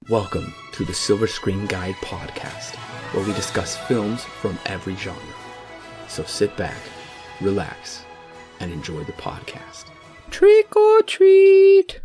Welcome to the Silver Screen Guide podcast, where we discuss films from every genre. So sit back, relax, and enjoy the podcast. Trick or treat!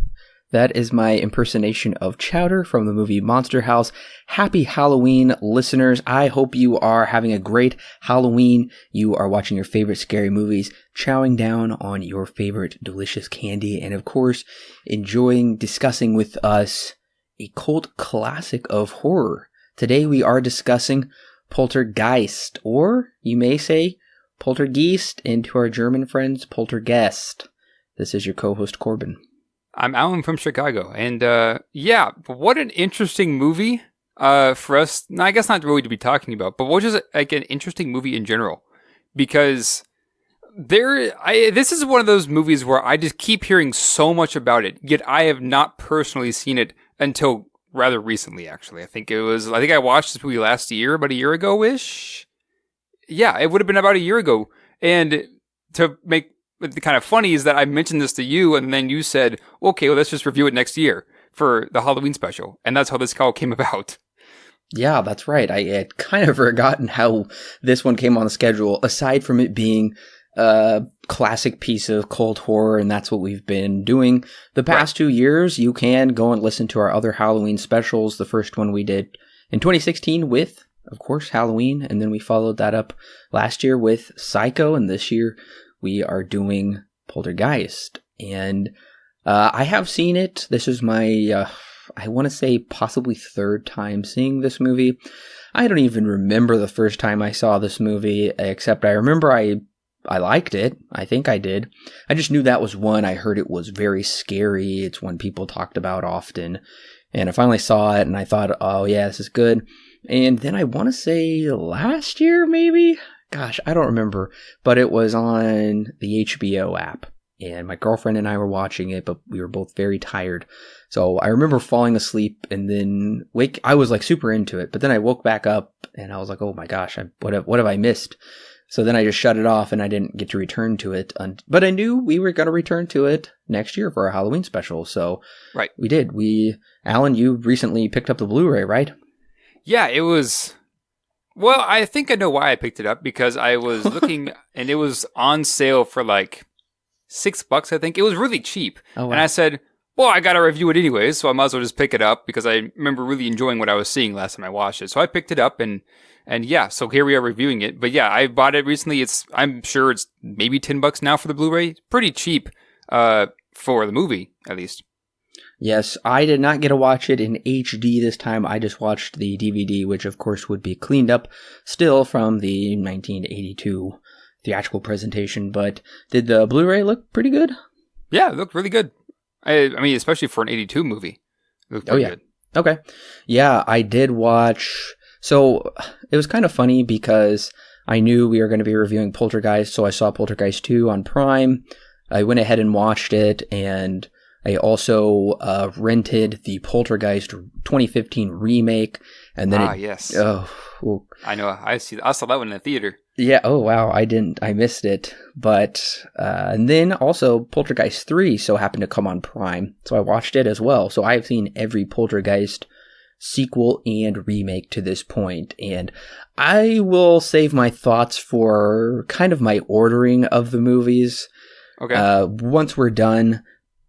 That is my impersonation of Chowder from the movie Monster House. Happy Halloween, listeners. I hope you are having a great Halloween. You are watching your favorite scary movies, chowing down on your favorite delicious candy, and of course, discussing with us a cult classic of horror. Today we are discussing Poltergeist, or you may say Poltergeist, and to our German friends, Poltergeist. This is your co-host, Corbin. I'm Allen from Chicago, and what an interesting movie for us. I guess not really to be talking about, but what is like an interesting movie in general, because this is one of those movies where I just keep hearing so much about it, yet I have not personally seen it until rather recently. Actually, I think I watched this movie last year, about a year ago-ish. Yeah, it would have been about a year ago, and to make the kind of funny is that I mentioned this to you, and then you said, okay, well, let's just review it next year for the Halloween special. And that's how this call came about. Yeah, that's right. I had kind of forgotten how this one came on the schedule, aside from it being a classic piece of cult horror, and that's what we've been doing the past 2 years. You can go and listen to our other Halloween specials. The first one we did in 2016 with, of course, Halloween, and then we followed that up last year with Psycho, and this year we are doing Poltergeist, and I have seen it. This is my, I want to say possibly third time seeing this movie. I don't even remember the first time I saw this movie, except I remember I liked it. I think I did. I just knew that was one. I heard it was very scary. It's one people talked about often, and I finally saw it, and I thought, oh yeah, this is good. And then I want to say last year, maybe? Gosh, I don't remember, but it was on the HBO app, and my girlfriend and I were watching it, but we were both very tired. So I remember falling asleep and then I was like super into it, but then I woke back up and I was like, oh my gosh, what have I missed? So then I just shut it off and I didn't get to return to it. But I knew we were going to return to it next year for our Halloween special. So right, we did. Alan, you recently picked up the Blu-ray, right? Yeah, it was. Well, I think I know why I picked it up, because I was looking and it was on sale for like $6, I think. It was really cheap. Oh, wow. And I said, well, I got to review it anyways, so I might as well just pick it up, because I remember really enjoying what I was seeing last time I watched it. So I picked it up, and yeah, so here we are reviewing it. But yeah, I bought it recently. I'm sure it's maybe $10 now for the Blu-ray. It's pretty cheap for the movie, at least. Yes, I did not get to watch it in HD this time. I just watched the DVD, which of course would be cleaned up still from the 1982 theatrical presentation. But did the Blu-ray look pretty good? Yeah, it looked really good. I mean, especially for an 82 movie. It looked pretty good. Okay. Yeah, I did watch. So it was kind of funny because I knew we were going to be reviewing Poltergeist, so I saw Poltergeist 2 on Prime. I went ahead and watched it, and I also rented the Poltergeist 2015 remake, and then yes. Oh, I know. I saw that one in the theater. Yeah. Oh wow. I missed it. But and then also Poltergeist 3 so happened to come on Prime, so I watched it as well. So I've seen every Poltergeist sequel and remake to this point, and I will save my thoughts for kind of my ordering of the movies. Okay. Once we're done.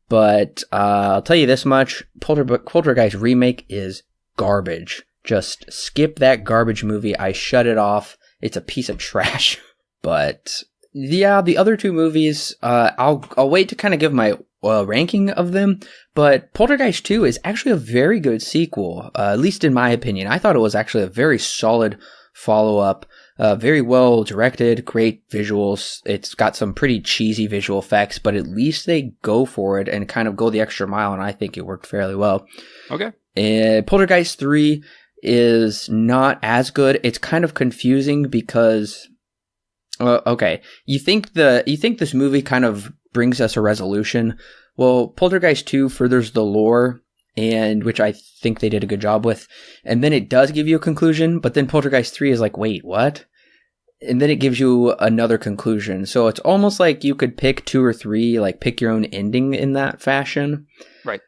But I'll tell you this much, Poltergeist remake is garbage. Just skip that garbage movie. I shut it off. It's a piece of trash. But yeah, the other two movies, I'll wait to kind of give my ranking of them. But Poltergeist 2 is actually a very good sequel, at least in my opinion. I thought it was actually a very solid follow-up. Very well directed, great visuals. It's got some pretty cheesy visual effects, but at least they go for it and kind of go the extra mile, and I think it worked fairly well. Okay. Poltergeist 3 is not as good. It's kind of confusing because, okay, you think this movie kind of brings us a resolution. Well, Poltergeist 2 furthers the lore, and which I think they did a good job with. And then it does give you a conclusion, but then Poltergeist 3 is like, wait, what? And then it gives you another conclusion. So it's almost like you could pick 2 or 3, like pick your own ending in that fashion. Right.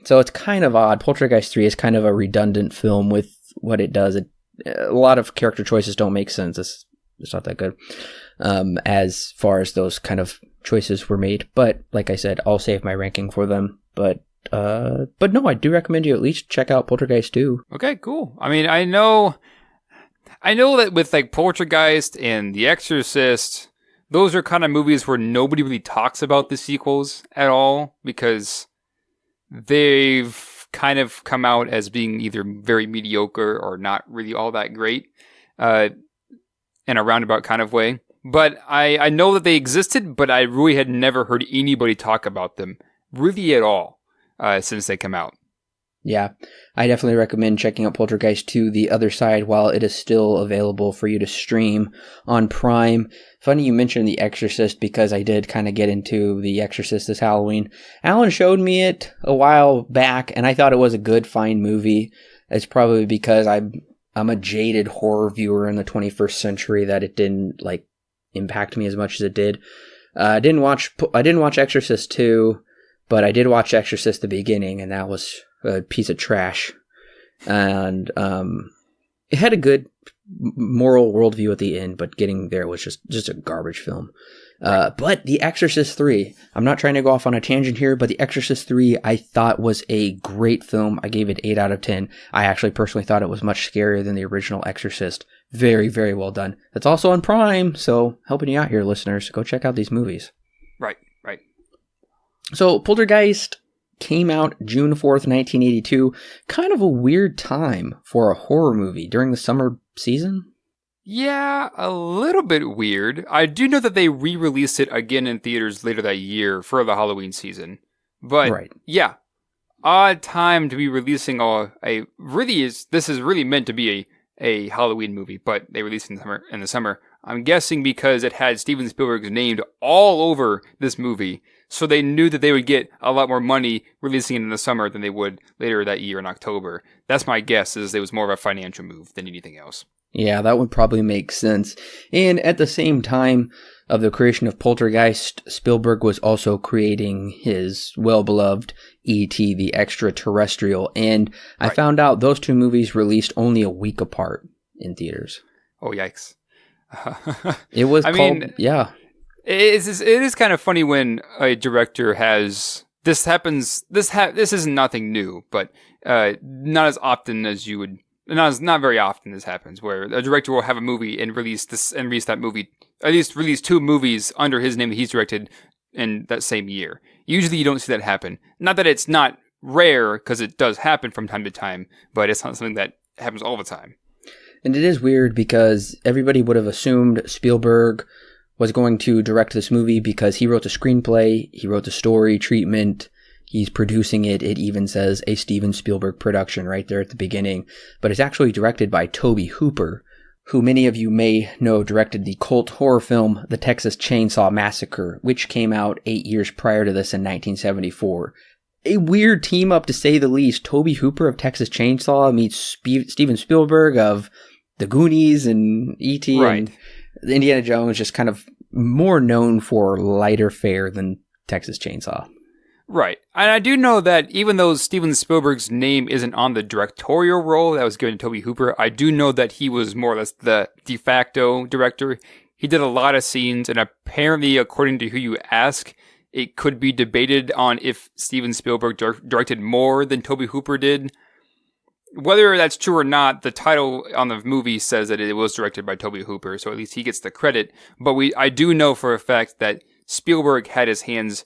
So it's kind of odd. Poltergeist 3 is kind of a redundant film with what it does. A lot of character choices don't make sense. It's not that good as far as those kind of choices were made. But like I said, I'll save my ranking for them. But no, I do recommend you at least check out Poltergeist 2. Okay, cool. I mean, I know that with like Poltergeist and The Exorcist, those are kind of movies where nobody really talks about the sequels at all because they've kind of come out as being either very mediocre or not really all that great in a roundabout kind of way. But I know that they existed, but I really had never heard anybody talk about them really at all since they come out. Yeah, I definitely recommend checking out Poltergeist 2, The Other Side, while it is still available for you to stream on Prime. Funny you mentioned The Exorcist, because I did kind of get into The Exorcist this Halloween. Alan showed me it a while back, and I thought it was a good, fine movie. It's probably because I'm a jaded horror viewer in the 21st century that it didn't, impact me as much as it did. I didn't watch Exorcist 2, but I did watch Exorcist the beginning, and that was a piece of trash. And it had a good moral worldview at the end, but getting there was just a garbage film. But The Exorcist 3, I'm not trying to go off on a tangent here, but The Exorcist 3 I thought was a great film. I gave it 8 out of 10. I actually personally thought it was much scarier than the original Exorcist. Very, very well done. It's also on Prime, so helping you out here, listeners. Go check out these movies. Right. So Poltergeist came out June 4th, 1982. Kind of a weird time for a horror movie during the summer season. Yeah, a little bit weird. I do know that they re-released it again in theaters later that year for the Halloween season. But right. Yeah, odd time to be releasing this is really meant to be a Halloween movie, but they released it in the summer. I'm guessing because it had Steven Spielberg's name all over this movie. So they knew that they would get a lot more money releasing it in the summer than they would later that year in October. That's my guess, is it was more of a financial move than anything else. Yeah, that would probably make sense. And at the same time of the creation of Poltergeist, Spielberg was also creating his well-beloved E.T. the Extraterrestrial. And I found out those two movies released only a week apart in theaters. Oh, yikes. It was yeah. It is kind of funny when a director has this happens. This isn't nothing new, but not as often as you would. Not very often this happens, where a director will have a movie and release that movie, at least release 2 movies under his name that he's directed in that same year. Usually, you don't see that happen. Not that it's not rare, because it does happen from time to time, but it's not something that happens all the time. And it is weird because everybody would have assumed Spielberg was going to direct this movie because he wrote the screenplay, he wrote the story, treatment, he's producing it. It even says a Steven Spielberg production right there at the beginning. But it's actually directed by Tobe Hooper, who many of you may know directed the cult horror film The Texas Chainsaw Massacre, which came out 8 years prior to this in 1974. A weird team up to say the least. Tobe Hooper of Texas Chainsaw meets Steven Spielberg of The Goonies and E.T. Right. And Indiana Jones, just kind of more known for lighter fare than Texas Chainsaw. Right. And I do know that even though Steven Spielberg's name isn't on the directorial role that was given to Tobe Hooper, I do know that he was more or less the de facto director. He did a lot of scenes, and apparently, according to who you ask, it could be debated on if Steven Spielberg directed more than Tobe Hooper did. Whether that's true or not, the title on the movie says that it was directed by Tobe Hooper, so at least he gets the credit. But I do know for a fact that Spielberg had his hands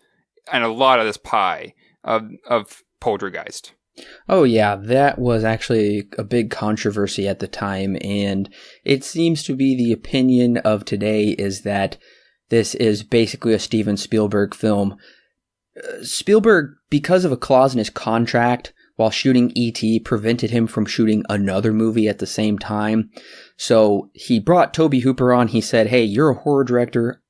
in a lot of this pie of Poltergeist. Oh yeah, that was actually a big controversy at the time, and it seems to be the opinion of today is that this is basically a Steven Spielberg film. Spielberg, because of a clause in his contract while shooting E.T., prevented him from shooting another movie at the same time. So he brought Tobe Hooper on. He said, hey, you're a horror director.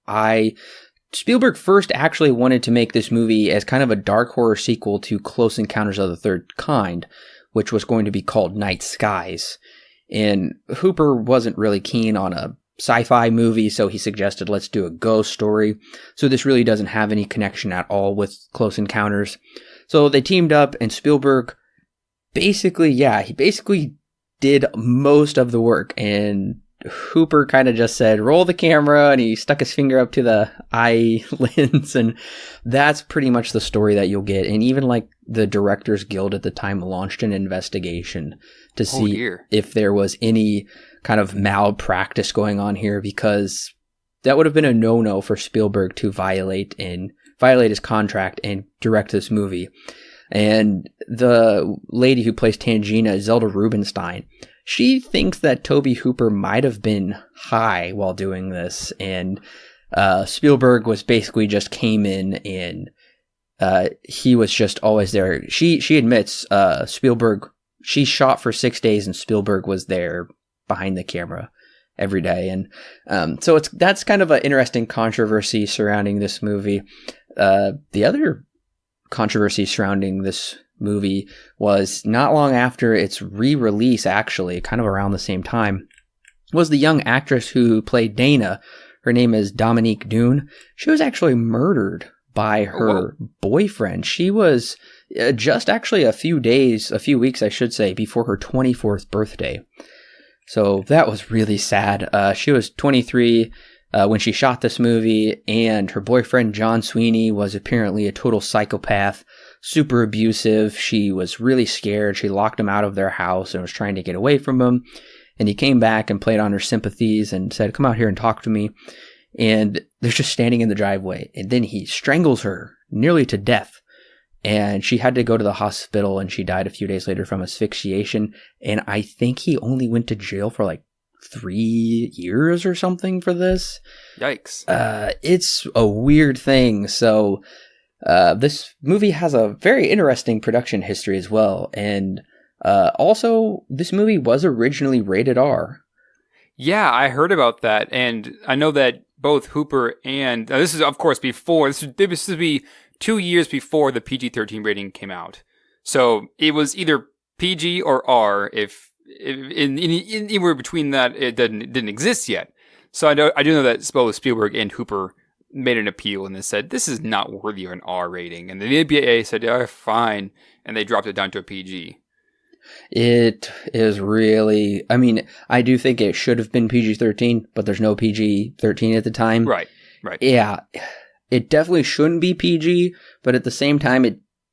Spielberg first actually wanted to make this movie as kind of a dark horror sequel to Close Encounters of the Third Kind, which was going to be called Night Skies. And Hooper wasn't really keen on a sci-fi movie, so he suggested let's do a ghost story. So this really doesn't have any connection at all with Close Encounters. So they teamed up, and Spielberg he basically did most of the work, and Hooper kind of just said, roll the camera, and he stuck his finger up to the eye lens, and that's pretty much the story that you'll get. And even like the Directors Guild at the time launched an investigation to see if there was any kind of malpractice going on here, because that would have been a no-no for Spielberg to violate his contract and direct this movie. And the lady who plays Tangina, Zelda Rubinstein, she thinks that Tobe Hooper might have been high while doing this, and Spielberg was basically just came in, and he was just always there. She admits Spielberg, she shot for 6 days, and Spielberg was there behind the camera every day. And so that's kind of an interesting controversy surrounding this movie. The other controversy surrounding this movie was not long after its re-release, actually, kind of around the same time, was the young actress who played Dana. Her name is Dominique Dune. She was actually murdered by her boyfriend. She was just actually a few weeks, I should say, before her 24th birthday. So that was really sad. She was 23 when she shot this movie, and her boyfriend, John Sweeney, was apparently a total psychopath, super abusive. She was really scared. She locked him out of their house and was trying to get away from him. And he came back and played on her sympathies and said, come out here and talk to me. And they're just standing in the driveway. And then he strangles her nearly to death. And she had to go to the hospital, and she died a few days later from asphyxiation. And I think he only went to jail for like 3 years or something for this. Yikes. It's a weird thing. So this movie has a very interesting production history as well. And also, this movie was originally rated R. Yeah, I heard about that. And I know that both Hooper and... this is, of course, before... This would be 2 years before the PG-13 rating came out. So it was either PG or R. If anywhere between that, it didn't exist yet. So I do know that both Spielberg and Hooper made an appeal and they said, this is not worthy of an R rating. And the ABA said, yeah, fine. And they dropped it down to a PG. It is really... I mean, I do think it should have been PG-13, but there's no PG-13 at the time. Right. Yeah, it definitely shouldn't be PG, but at the same time,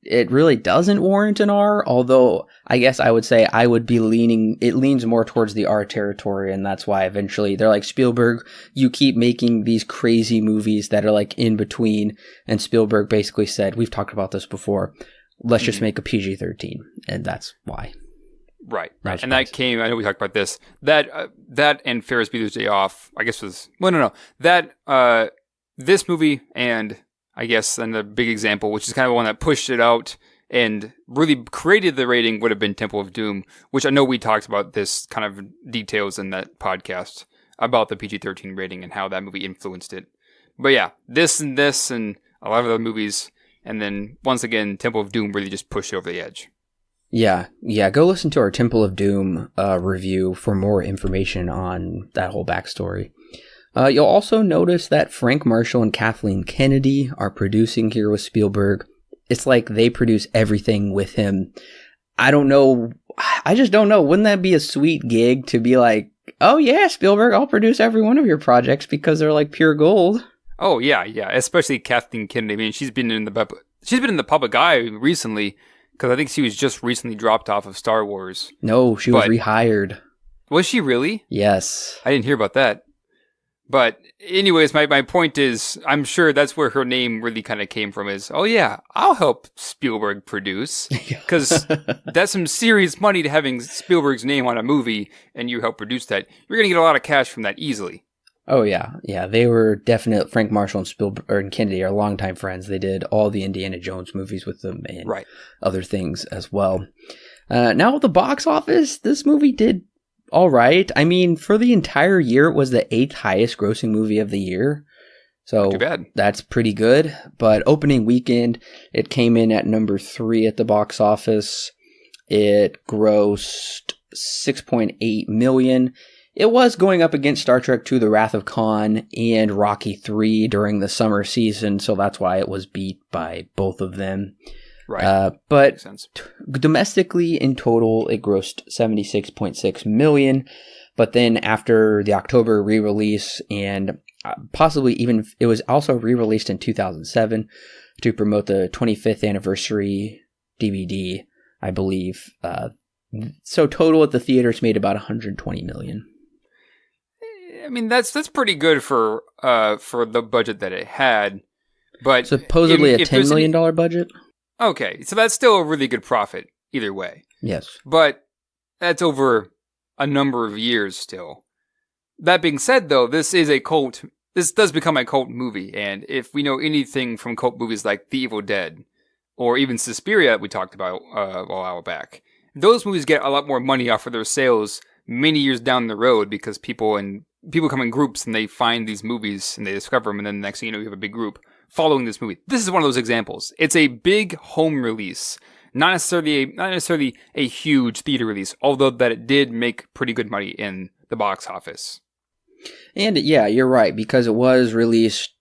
it really doesn't warrant an R, although I guess I would say it leans more towards the R territory, and that's why eventually they're like, Spielberg, you keep making these crazy movies that are like in between, and Spielberg basically said, we've talked about this before, let's just make a PG-13, and that's why. Right. And that came, I know we talked about this, that and Ferris Bueller's Day Off, I guess this movie and I guess and the big example, which is kind of one that pushed it out and really created the rating, would have been Temple of Doom, which I know we talked about this kind of details in that podcast about the PG-13 rating and how that movie influenced it. But yeah, this and a lot of other movies, and then once again, Temple of Doom really just pushed it over the edge. Yeah, go listen to our Temple of Doom review for more information on that whole backstory. You'll also notice that Frank Marshall and Kathleen Kennedy are producing here with Spielberg. It's like they produce everything with him. I just don't know. Wouldn't that be a sweet gig to be like, oh yeah, Spielberg, I'll produce every one of your projects because they're like pure gold. Oh yeah. Especially Kathleen Kennedy. I mean, she's been in the public eye recently because I think she was just recently dropped off of Star Wars. No, she was rehired. Was she really? Yes. I didn't hear about that. But anyways, my point is, I'm sure that's where her name really kind of came from is, oh yeah, I'll help Spielberg produce. Because that's some serious money to having Spielberg's name on a movie and you help produce that. You're going to get a lot of cash from that easily. Oh yeah. They were definite. Frank Marshall and Spielberg and Kennedy are longtime friends. They did all the Indiana Jones movies with them and other things as well. Now at the box office, this movie did all right. I mean, for the entire year, it was the 8th highest grossing movie of the year. So not too bad. That's pretty good. But opening weekend, it came in at number 3 at the box office. It grossed $6.8 million. It was going up against Star Trek II: The Wrath of Khan and Rocky III during the summer season, so that's why it was beat by both of them. Right. But Makes sense. Domestically, in total, it grossed $76.6 million. But then after the October re-release, and possibly even it was also re-released in 2007 to promote the 25th anniversary DVD, I believe. So total at the theaters made about $120 million. I mean, that's pretty good for the budget that it had. But supposedly a $10 million budget. Okay, so that's still a really good profit either way. Yes, but that's over a number of years still. That being said, though, this does become a cult movie, and if we know anything from cult movies like The Evil Dead, or even Suspiria that we talked about a while back, those movies get a lot more money off of their sales many years down the road because people come in groups and they find these movies and they discover them, and then the next thing you know, you have a big group following this movie. This is one of those examples. It's a big home release. Not necessarily a huge theater release, although that it did make pretty good money in the box office. And yeah, you're right, because it was released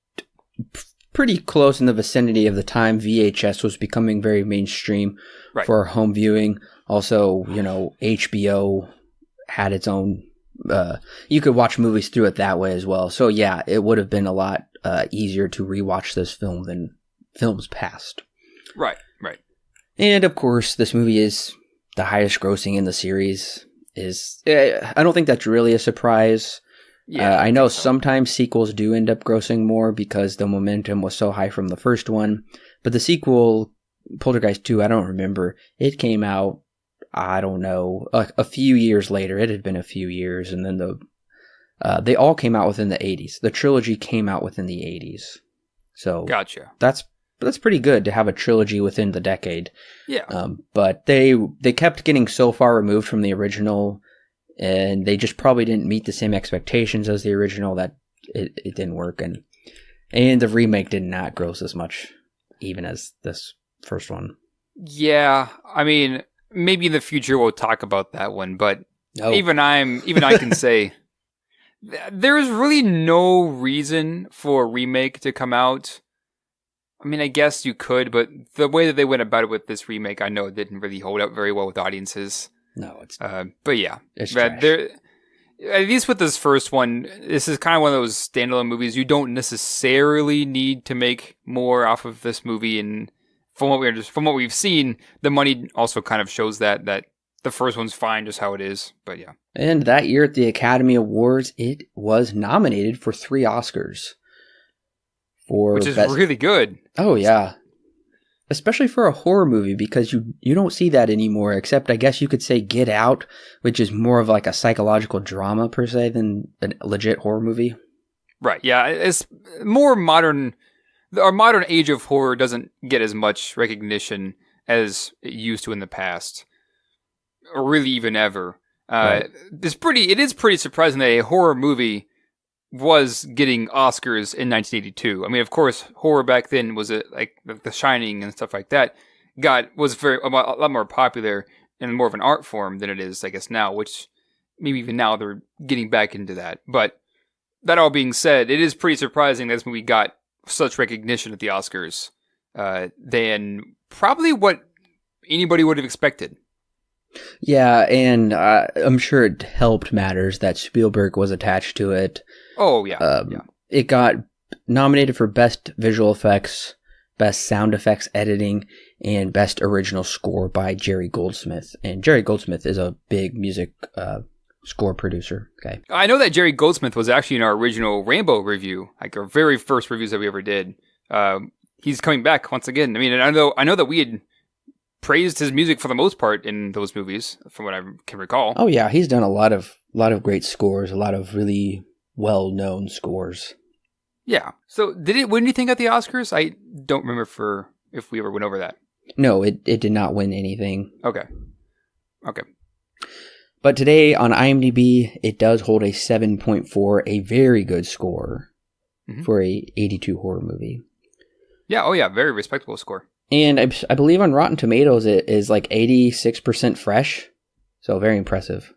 pretty close in the vicinity of the time VHS was becoming very mainstream for home viewing. Also, HBO had its own, you could watch movies through it that way as well. So yeah, it would have been a lot easier to rewatch this film than films past. Right. And of course, this movie is the highest grossing in the series. I don't think that's really a surprise. Yeah, I know sometimes sequels do end up grossing more because the momentum was so high from the first one. But the sequel, Poltergeist 2, I don't remember. It came out, I don't know, a few years later. It had been a few years. And then they all came out within the 80s. The trilogy came out within the 80s. So gotcha. That's pretty good to have a trilogy within the decade. Yeah. But they kept getting so far removed from the original, and they just probably didn't meet the same expectations as the original that it didn't work. And the remake did not gross as much, even as this first one. Yeah. I mean, maybe in the future we'll talk about that one, but even I can say there's really no reason for a remake to come out. I mean, I guess you could, but the way that they went about it with this remake, I know it didn't really hold up very well with audiences. No, it's but yeah, it's at least with this first one, this is kind of one of those standalone movies. You don't necessarily need to make more off of this movie, and from what we've seen, the money also kind of shows that the first one's fine just how it is. But yeah, and that year at the Academy Awards, it was nominated for 3 Oscars. Which is really good. Oh, yeah. Especially for a horror movie, because you don't see that anymore, except I guess you could say Get Out, which is more of like a psychological drama per se than a legit horror movie. Right, yeah. It's more modern. Our modern age of horror doesn't get as much recognition as it used to in the past. Or really even ever. Right. It is pretty surprising that a horror movie was getting Oscars in 1982. I mean, of course, horror back then was like The Shining and stuff like that. Was a lot more popular and more of an art form than it is, I guess, now. Which maybe even now they're getting back into that. But that all being said, it is pretty surprising that this movie got such recognition at the Oscars than probably what anybody would have expected. Yeah, and I'm sure it helped matters that Spielberg was attached to it. Oh, yeah. It got nominated for Best Visual Effects, Best Sound Effects Editing, and Best Original Score by Jerry Goldsmith. And Jerry Goldsmith is a big music score producer. Okay, I know that Jerry Goldsmith was actually in our original Rainbow review, like our very first reviews that we ever did. He's coming back once again. I mean, and I know that we had praised his music for the most part in those movies, from what I can recall. Oh yeah, he's done a lot of great scores, a lot of really well-known scores. Yeah. So when did you think at the Oscars? I don't remember if we ever went over that. No, it did not win anything. Okay. But today on IMDb, it does hold a 7.4, a very good score for a 82 horror movie. Yeah. Oh yeah, very respectable score. And I believe on Rotten Tomatoes it is like 86% fresh. So very impressive.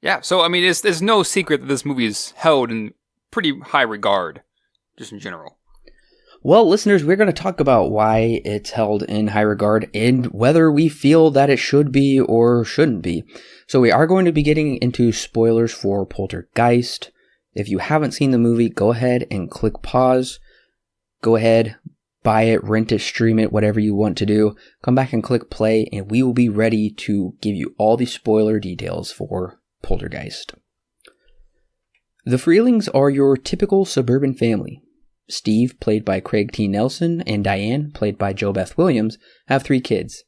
Yeah, so I mean, there's no secret that this movie is held in pretty high regard, just in general. Well, listeners, we're going to talk about why it's held in high regard and whether we feel that it should be or shouldn't be. So we are going to be getting into spoilers for Poltergeist. If you haven't seen the movie, go ahead and click pause. Go ahead, buy it, rent it, stream it, whatever you want to do. Come back and click play, and we will be ready to give you all the spoiler details for Poltergeist. The Freelings are your typical suburban family. Steve, played by Craig T. Nelson, and Diane, played by Jo Beth Williams, have 3 kids.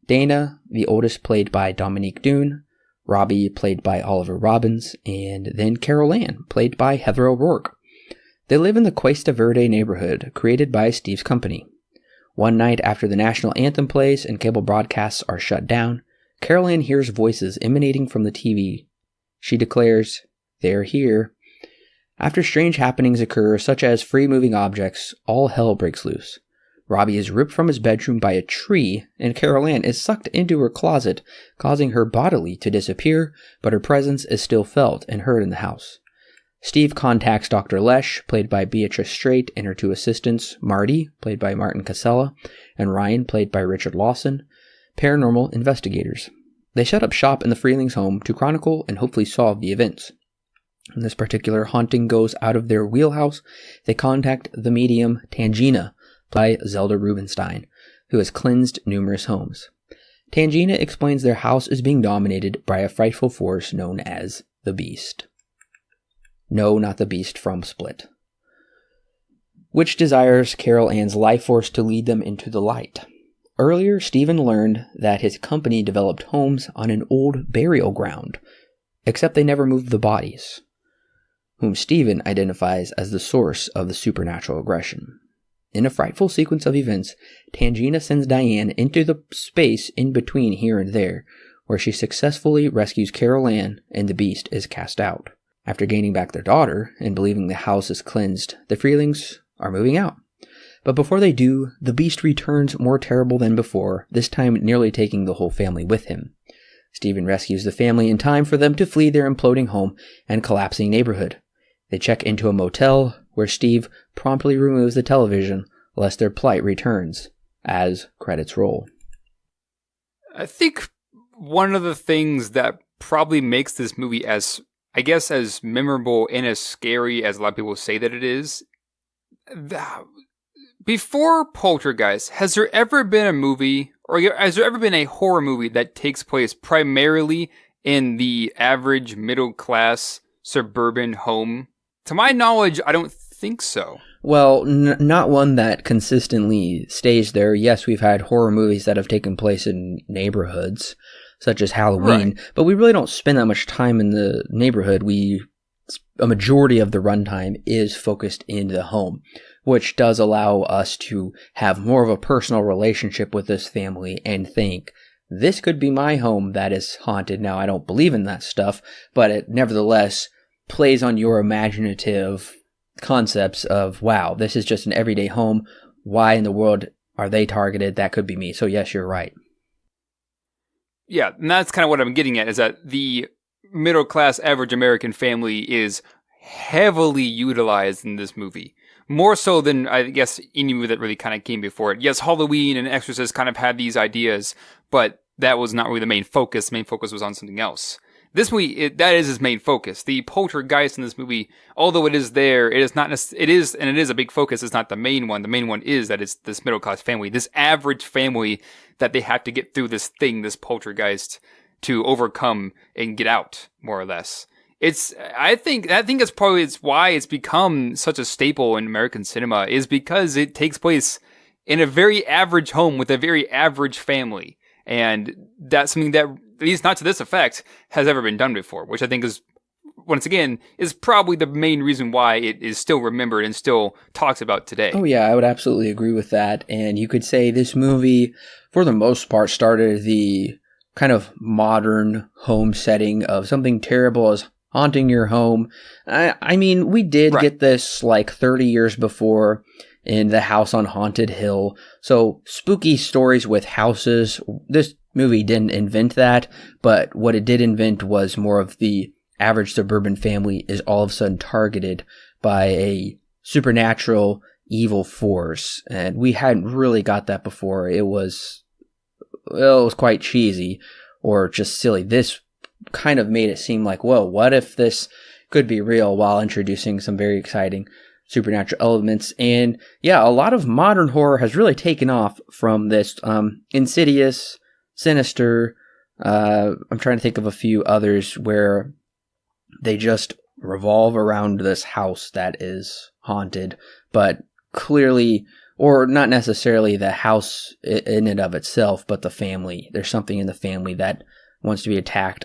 Dana, the oldest, played by Dominique Dune, Robbie, played by Oliver Robbins, and then Carol Ann, played by Heather O'Rourke. They live in the Cuesta Verde neighborhood, created by Steve's company. One night after the national anthem plays and cable broadcasts are shut down, Carol Ann hears voices emanating from the TV. She declares, "They're here." After strange happenings occur, such as free-moving objects, all hell breaks loose. Robbie is ripped from his bedroom by a tree, and Carol Ann is sucked into her closet, causing her bodily to disappear, but her presence is still felt and heard in the house. Steve contacts Dr. Lesh, played by Beatrice Straight, and her 2 assistants, Marty, played by Martin Casella, and Ryan, played by Richard Lawson, paranormal investigators. They set up shop in the Freelings' home to chronicle and hopefully solve the events. When this particular haunting goes out of their wheelhouse, they contact the medium Tangina, played by Zelda Rubinstein, who has cleansed numerous homes. Tangina explains their house is being dominated by a frightful force known as the Beast. No, not the Beast from Split. Which desires Carol Ann's life force to lead them into the light. Earlier, Stephen learned that his company developed homes on an old burial ground, except they never moved the bodies, whom Stephen identifies as the source of the supernatural aggression. In a frightful sequence of events, Tangina sends Diane into the space in between here and there, where she successfully rescues Carol Ann and the Beast is cast out. After gaining back their daughter and believing the house is cleansed, the Freelings are moving out. But before they do, the Beast returns more terrible than before, this time nearly taking the whole family with him. Stephen rescues the family in time for them to flee their imploding home and collapsing neighborhood. They check into a motel, where Steve promptly removes the television, lest their plight returns, as credits roll. I think one of the things that probably makes this movie as memorable and as scary as a lot of people say that it is, before Poltergeist, has there ever been a movie, or has there ever been a horror movie that takes place primarily in the average middle-class suburban home? To my knowledge, I don't think so. Well, not one that consistently stays there. Yes, we've had horror movies that have taken place in neighborhoods, such as Halloween, right, but we really don't spend that much time in the neighborhood. A majority of the runtime is focused in the home, which does allow us to have more of a personal relationship with this family and think, this could be my home that is haunted. Now, I don't believe in that stuff, but it nevertheless plays on your imaginative concepts of, wow, this is just an everyday home. Why in the world are they targeted? That could be me. So yes, you're right. Yeah, and that's kind of what I'm getting at, is that the middle-class average American family is heavily utilized in this movie. More so than, I guess, any movie that really kind of came before it. Yes, Halloween and Exorcist kind of had these ideas, but that was not really the main focus. The main focus was on something else. This movie, that is its main focus. The poltergeist in this movie, although it is there, it is not. It is a big focus. It's not the main one. The main one is that it's this middle class family, this average family that they have to get through this thing, this poltergeist, to overcome and get out, more or less. I think that's probably why it's become such a staple in American cinema, is because it takes place in a very average home with a very average family, and that's something that, at least not to this effect, has ever been done before, which I think is, once again, is probably the main reason why it is still remembered and still talks about today. Oh yeah, I would absolutely agree with that. And you could say this movie, for the most part, started the kind of modern home setting of something terrible as haunting your home. I mean, we did get this like 30 years before in The House on Haunted Hill. So spooky stories with houses, this movie didn't invent that, but what it did invent was more of the average suburban family is all of a sudden targeted by a supernatural evil force, and we hadn't really got that before. It was quite cheesy or just silly. This kind of made it seem like, whoa, what if this could be real, while introducing some very exciting supernatural elements. And yeah, a lot of modern horror has really taken off from this. Insidious, Sinister, I'm trying to think of a few others where they just revolve around this house that is haunted, but clearly, or not necessarily the house in and of itself, but the family. There's something in the family that wants to be attacked.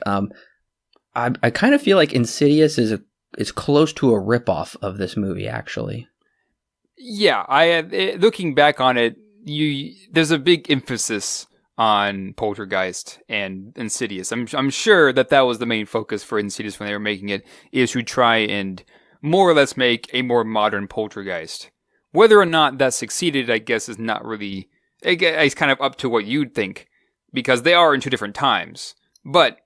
I kind of feel like Insidious is close to a ripoff of this movie, actually. Yeah, looking back on it, there's a big emphasis on Poltergeist and Insidious. I'm sure that was the main focus for Insidious when they were making it, is to try and more or less make a more modern Poltergeist. Whether or not that succeeded, I guess, is not really... It's kind of up to what you'd think, because they are in two different times. But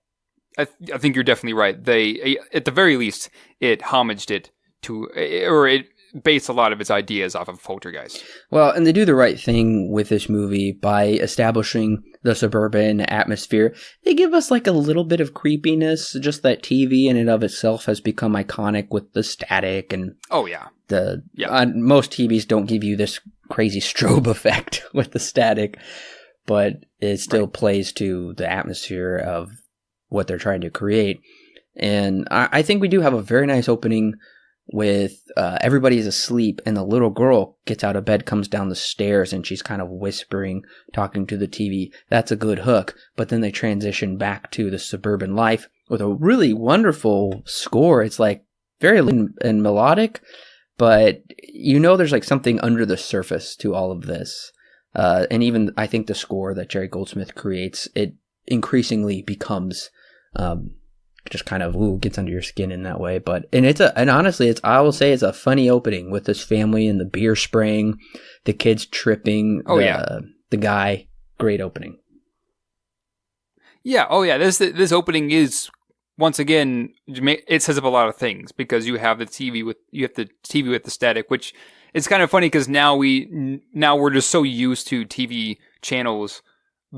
I think you're definitely right. They, at the very least, it homaged it to... or it based a lot of its ideas off of Poltergeist. Well, and they do the right thing with this movie by establishing the suburban atmosphere. They give us like a little bit of creepiness. Just that TV in and of itself has become iconic with the static and... Oh, yeah. Most TVs don't give you this crazy strobe effect with the static, but it still plays to the atmosphere of what they're trying to create. And I think we do have a very nice opening with everybody's asleep and the little girl gets out of bed, comes down the stairs, and she's kind of whispering, talking to the TV. That's a good hook. But then they transition back to the suburban life with a really wonderful score. It's like very and melodic, but there's like something under the surface to all of this. And even I think the score that Jerry Goldsmith creates, it increasingly becomes just kind of gets under your skin in that way. And honestly, I will say it's a funny opening with this family and the beer spraying, the kids tripping. The guy. Great opening. Yeah. Oh yeah. This opening is, once again, it says up a lot of things, because you have the TV with the static, which is kind of funny because now we're just so used to TV channels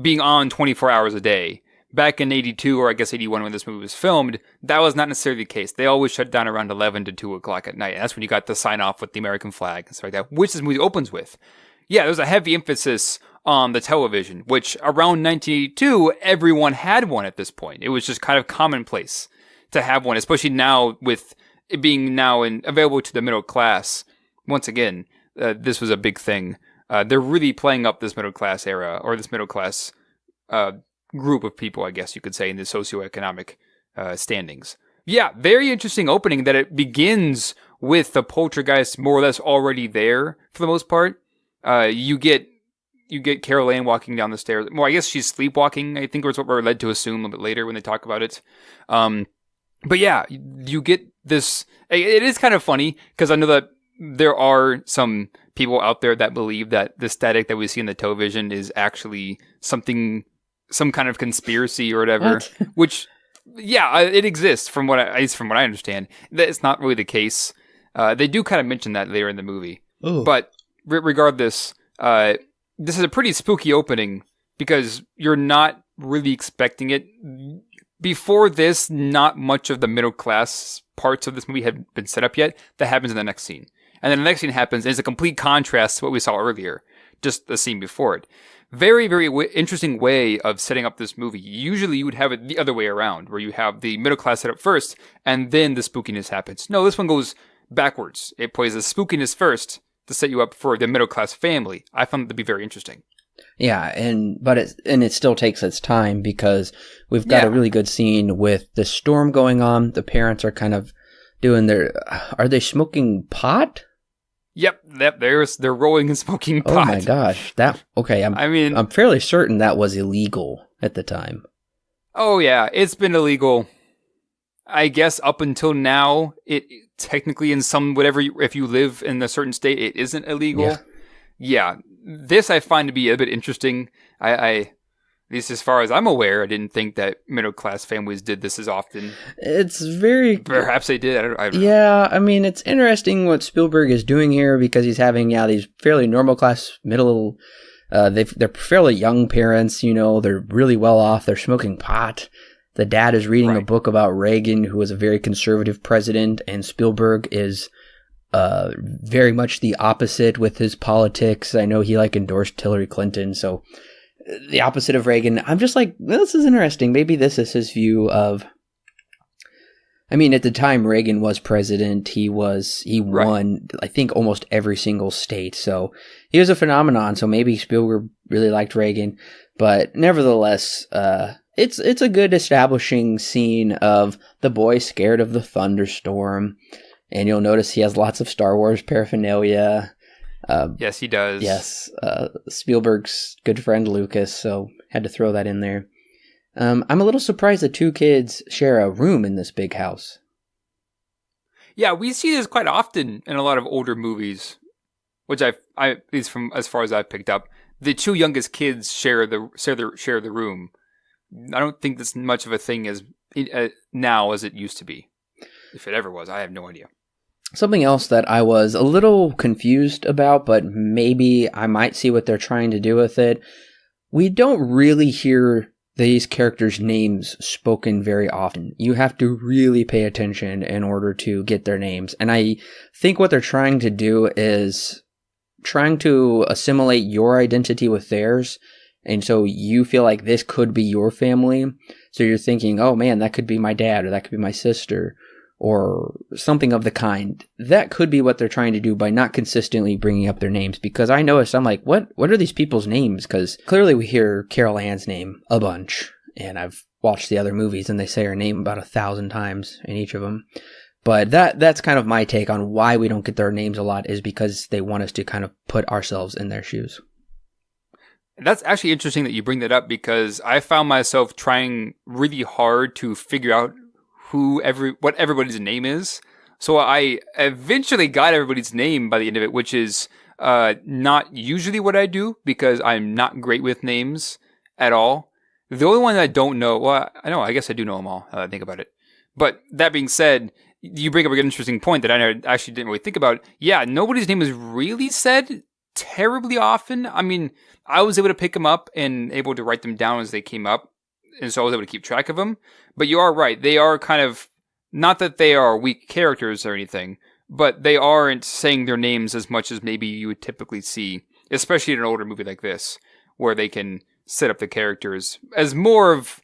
being on 24 hours a day. Back in 82, or I guess 81 when this movie was filmed, that was not necessarily the case. They always shut down around 11 to 2 o'clock at night. And that's when you got the sign off with the American flag and stuff like that, which this movie opens with. Yeah, there's a heavy emphasis on the television, which around 1982, everyone had one at this point. It was just kind of commonplace to have one, especially now with it being now available to the middle class. Once again, this was a big thing. They're really playing up this middle class era, or this middle class group of people, I guess you could say, in the socioeconomic standings. Yeah, very interesting opening that it begins with the poltergeist more or less already there for the most part. You get Carol Ann walking down the stairs. Well, I guess she's sleepwalking, I think, was what we're led to assume a bit later when they talk about it. But yeah, you get this. It is kind of funny because I know that there are some people out there that believe that the static that we see in the television is actually some kind of conspiracy or whatever. What? Which, yeah, it exists from what I understand. That's not really the case. They do kind of mention that later in the movie. Ooh. But regardless, this is a pretty spooky opening because you're not really expecting it. Before this, not much of the middle class parts of this movie had been set up yet. That happens in the next scene. And then the next scene happens, and it's a complete contrast to what we saw earlier, just the scene before it. Very, very interesting way of setting up this movie. Usually you would have it the other way around, where you have the middle class set up first, and then the spookiness happens. No, this one goes backwards. It plays the spookiness first to set you up for the middle class family. I found it to be very interesting. Yeah, it still takes its time because we've got a really good scene with the storm going on. The parents are kind of doing are they smoking pot? Yep, they're rolling and smoking pot. Oh my gosh, I'm fairly certain that was illegal at the time. Oh yeah, it's been illegal. I guess up until now, it technically in some if you live in a certain state, it isn't illegal. Yeah, this I find to be a bit interesting. I At least as far as I'm aware, I didn't think that middle-class families did this as often. It's very... Perhaps they did. I don't know. Yeah, I mean, it's interesting what Spielberg is doing here because he's having, these fairly normal class, middle... they're fairly young parents, they're really well off. They're smoking pot. The dad is reading a book about Reagan, who was a very conservative president, and Spielberg is very much the opposite with his politics. I know he endorsed Hillary Clinton, so the opposite of Reagan. I'm just like, well, this is interesting. Maybe this is his view of. I mean, at the time Reagan was president, he won, I think, almost every single state. So he was a phenomenon. So maybe Spielberg really liked Reagan, but nevertheless, it's a good establishing scene of the boy scared of the thunderstorm. And you'll notice he has lots of Star Wars paraphernalia. Yes, he does. Yes. Spielberg's good friend Lucas, so had to throw that in there. I'm a little surprised the two kids share a room in this big house. Yeah, we see this quite often in a lot of older movies, which I at least from as far as I've picked up, the two youngest kids share the room. I don't think that's much of a thing as now as it used to be. If it ever was, I have no idea. Something else that I was a little confused about, but maybe I might see what they're trying to do with it. We don't really hear these characters' names spoken very often. You have to really pay attention in order to get their names. And I think what they're trying to do is trying to assimilate your identity with theirs. And so you feel like this could be your family. So you're thinking, oh man, that could be my dad, or that could be my sister, or something of the kind. That could be what they're trying to do by not consistently bringing up their names. Because I noticed, I'm like, what are these people's names? Because clearly we hear Carol Ann's name a bunch. And I've watched the other movies and they say her name about 1,000 times in each of them. But that's kind of my take on why we don't get their names a lot, is because they want us to kind of put ourselves in their shoes. That's actually interesting that you bring that up, because I found myself trying really hard to figure out what everybody's name is. So I eventually got everybody's name by the end of it, which is not usually what I do, because I'm not great with names at all. The only one I don't know, well, I guess I do know them all, now that I think about it. But that being said, you bring up an interesting point that I actually didn't really think about. Yeah, nobody's name is really said terribly often. I mean, I was able to pick them up and able to write them down as they came up, and so I was able to keep track of them. But you are right. They are kind of, not that they are weak characters or anything, but they aren't saying their names as much as maybe you would typically see, especially in an older movie like this, where they can set up the characters as more of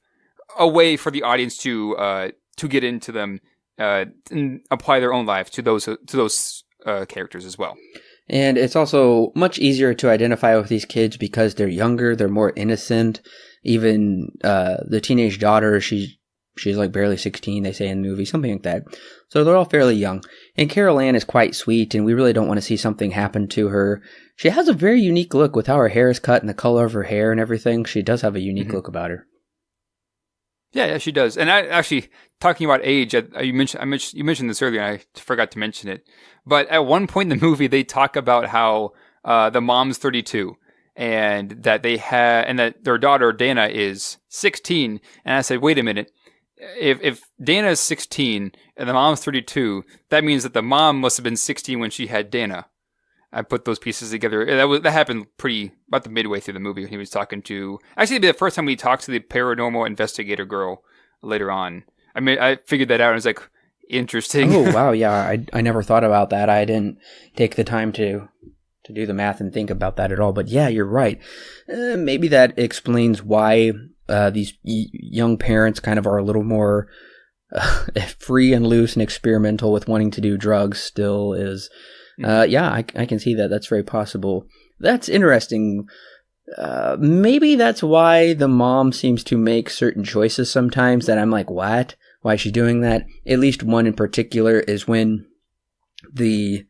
a way for the audience to get into them and apply their own life to those characters as well. And it's also much easier to identify with these kids because they're younger, they're more innocent. Even the teenage daughter, she's like barely 16, they say in the movie, something like that. So they're all fairly young. And Carol Ann is quite sweet, and we really don't want to see something happen to her. She has a very unique look with how her hair is cut and the color of her hair and everything. She does have a unique look about her. Yeah, she does. And I actually, talking about age, you mentioned this earlier, and I forgot to mention it. But at one point in the movie, they talk about how the mom's 32, and that that their daughter Dana is 16. And I said, wait a minute, if Dana is 16 and the mom's 32, that means that the mom must have been 16 when she had Dana. I put those pieces together. That happened about the midway through the movie when he was talking to. Actually, it'd be the first time we talked to the paranormal investigator girl later on. I mean, I figured that out, and I was like, interesting. Oh wow, yeah, I never thought about that. I didn't take the time to do the math and think about that at all. But yeah, you're right. Maybe that explains why these young parents kind of are a little more free and loose and experimental with wanting to do drugs. Still is. Yeah, I can see that. That's very possible. That's interesting. Maybe that's why the mom seems to make certain choices sometimes that I'm like, what? Why is she doing that? At least one in particular is when the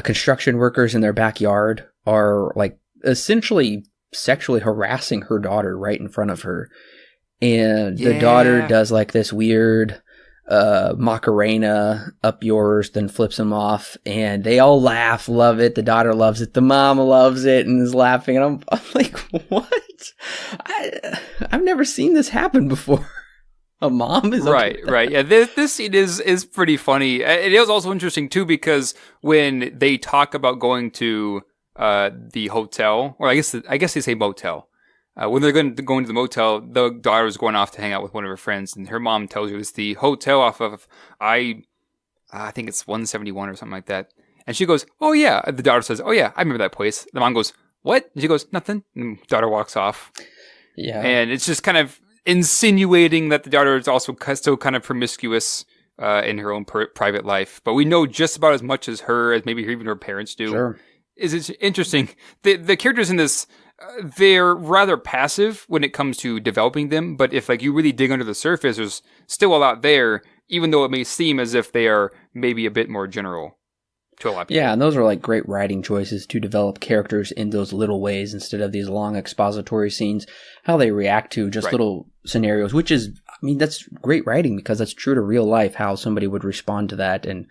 construction workers in their backyard are like essentially sexually harassing her daughter right in front of her. And the daughter does like this weird Macarena up yours, then flips him off, and they all laugh, love it. The daughter loves it, the mom loves it, and is laughing. And I'm like, what? I've never seen this happen before. A mom is okay right. Yeah, this scene is pretty funny. It is also interesting too because when they talk about going to the hotel, or I guess they say motel. When they're going to the motel, the daughter's going off to hang out with one of her friends, and her mom tells her it's the hotel off of I think it's 171 or something like that. And she goes, "Oh yeah." The daughter says, "Oh yeah, I remember that place." The mom goes, "What?" And she goes, "Nothing." And the daughter walks off. Yeah, and it's just kind of insinuating that the daughter is also still kind of promiscuous in her own private life. But we know just about as much as her, as maybe even her parents do. Sure. It's interesting. The characters in this, they're rather passive when it comes to developing them. But if like you really dig under the surface, there's still a lot there, even though it may seem as if they are maybe a bit more general to a lot of people. Yeah, and those are like great writing choices to develop characters in those little ways instead of these long expository scenes, how they react to just little scenarios, which is, I mean, that's great writing because that's true to real life, how somebody would respond to that. And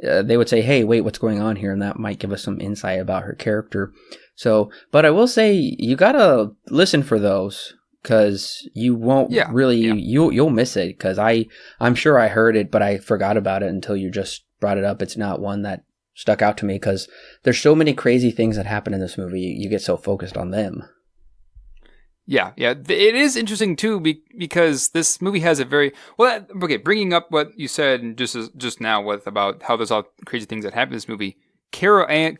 they would say, hey, wait, what's going on here? And that might give us some insight about her character. So, but I will say you gotta listen for those because you won't you'll miss it because I'm sure I heard it, but I forgot about it until you just brought it up. It's not one that stuck out to me because there's so many crazy things that happen in this movie. You get so focused on them. Yeah. It is interesting too because this movie has a very bringing up what you said just now with about how there's all crazy things that happen in this movie. Carol Ann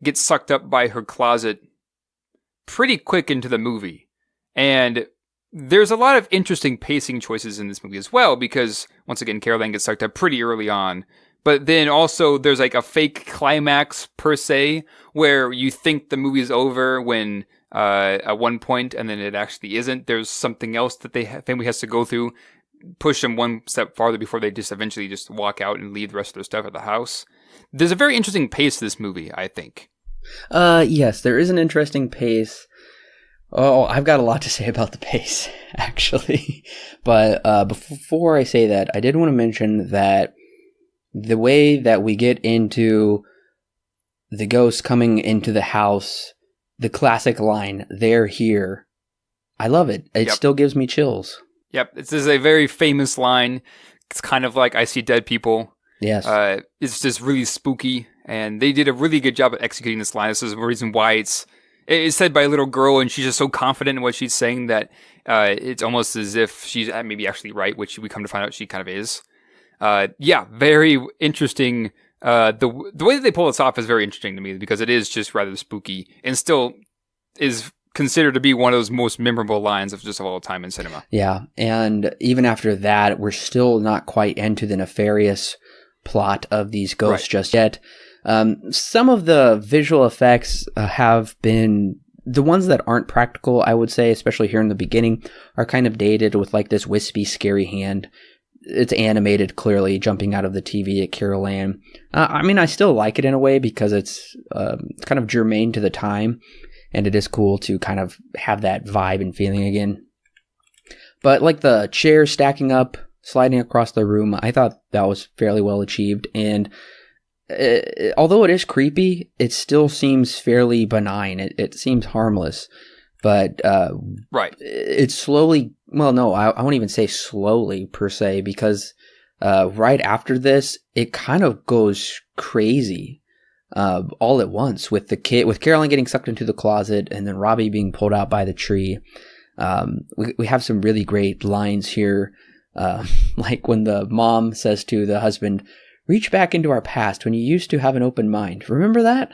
gets sucked up by her closet pretty quick into the movie, and there's a lot of interesting pacing choices in this movie as well because once again Carol Ann gets sucked up pretty early on. But then also there's like a fake climax per se where you think the movie's over when at one point and then it actually isn't. There's something else that family has to go through, push them one step farther before they just eventually just walk out and leave the rest of their stuff at the house. There's a very interesting pace to this movie, I think. Yes, there is an interesting pace. Oh, I've got a lot to say about the pace, actually. But before I say that, I did want to mention that the way that we get into the ghost coming into the house, the classic line, "They're here." I love it. It still gives me chills. Yep. This is a very famous line. It's kind of like I see dead people. Yes. It's just really spooky. And they did a really good job at executing this line. This is the reason why it's said by a little girl, and she's just so confident in what she's saying that it's almost as if she's maybe actually right, which we come to find out she kind of is. Very interesting. The way that they pull this off is very interesting to me because it is just rather spooky and still is considered to be one of those most memorable lines of all time in cinema. Yeah, and even after that, we're still not quite into the nefarious plot of these ghosts just yet. Some of the visual effects have been the ones that aren't practical, I would say, especially here in the beginning, are kind of dated with like this wispy, scary hand. It's animated, clearly, jumping out of the TV at Carol Ann. I mean, I still like it in a way because it's kind of germane to the time, and it is cool to kind of have that vibe and feeling again. But like the chair stacking up, sliding across the room, I thought that was fairly well achieved. And although it is creepy, it still seems fairly benign. It seems harmless. But it's slowly, well, no, I won't even say slowly per se, because right after this, it kind of goes crazy all at once with Carolyn getting sucked into the closet and then Robbie being pulled out by the tree. We have some really great lines here, like when the mom says to the husband, "Reach back into our past when you used to have an open mind. Remember that?"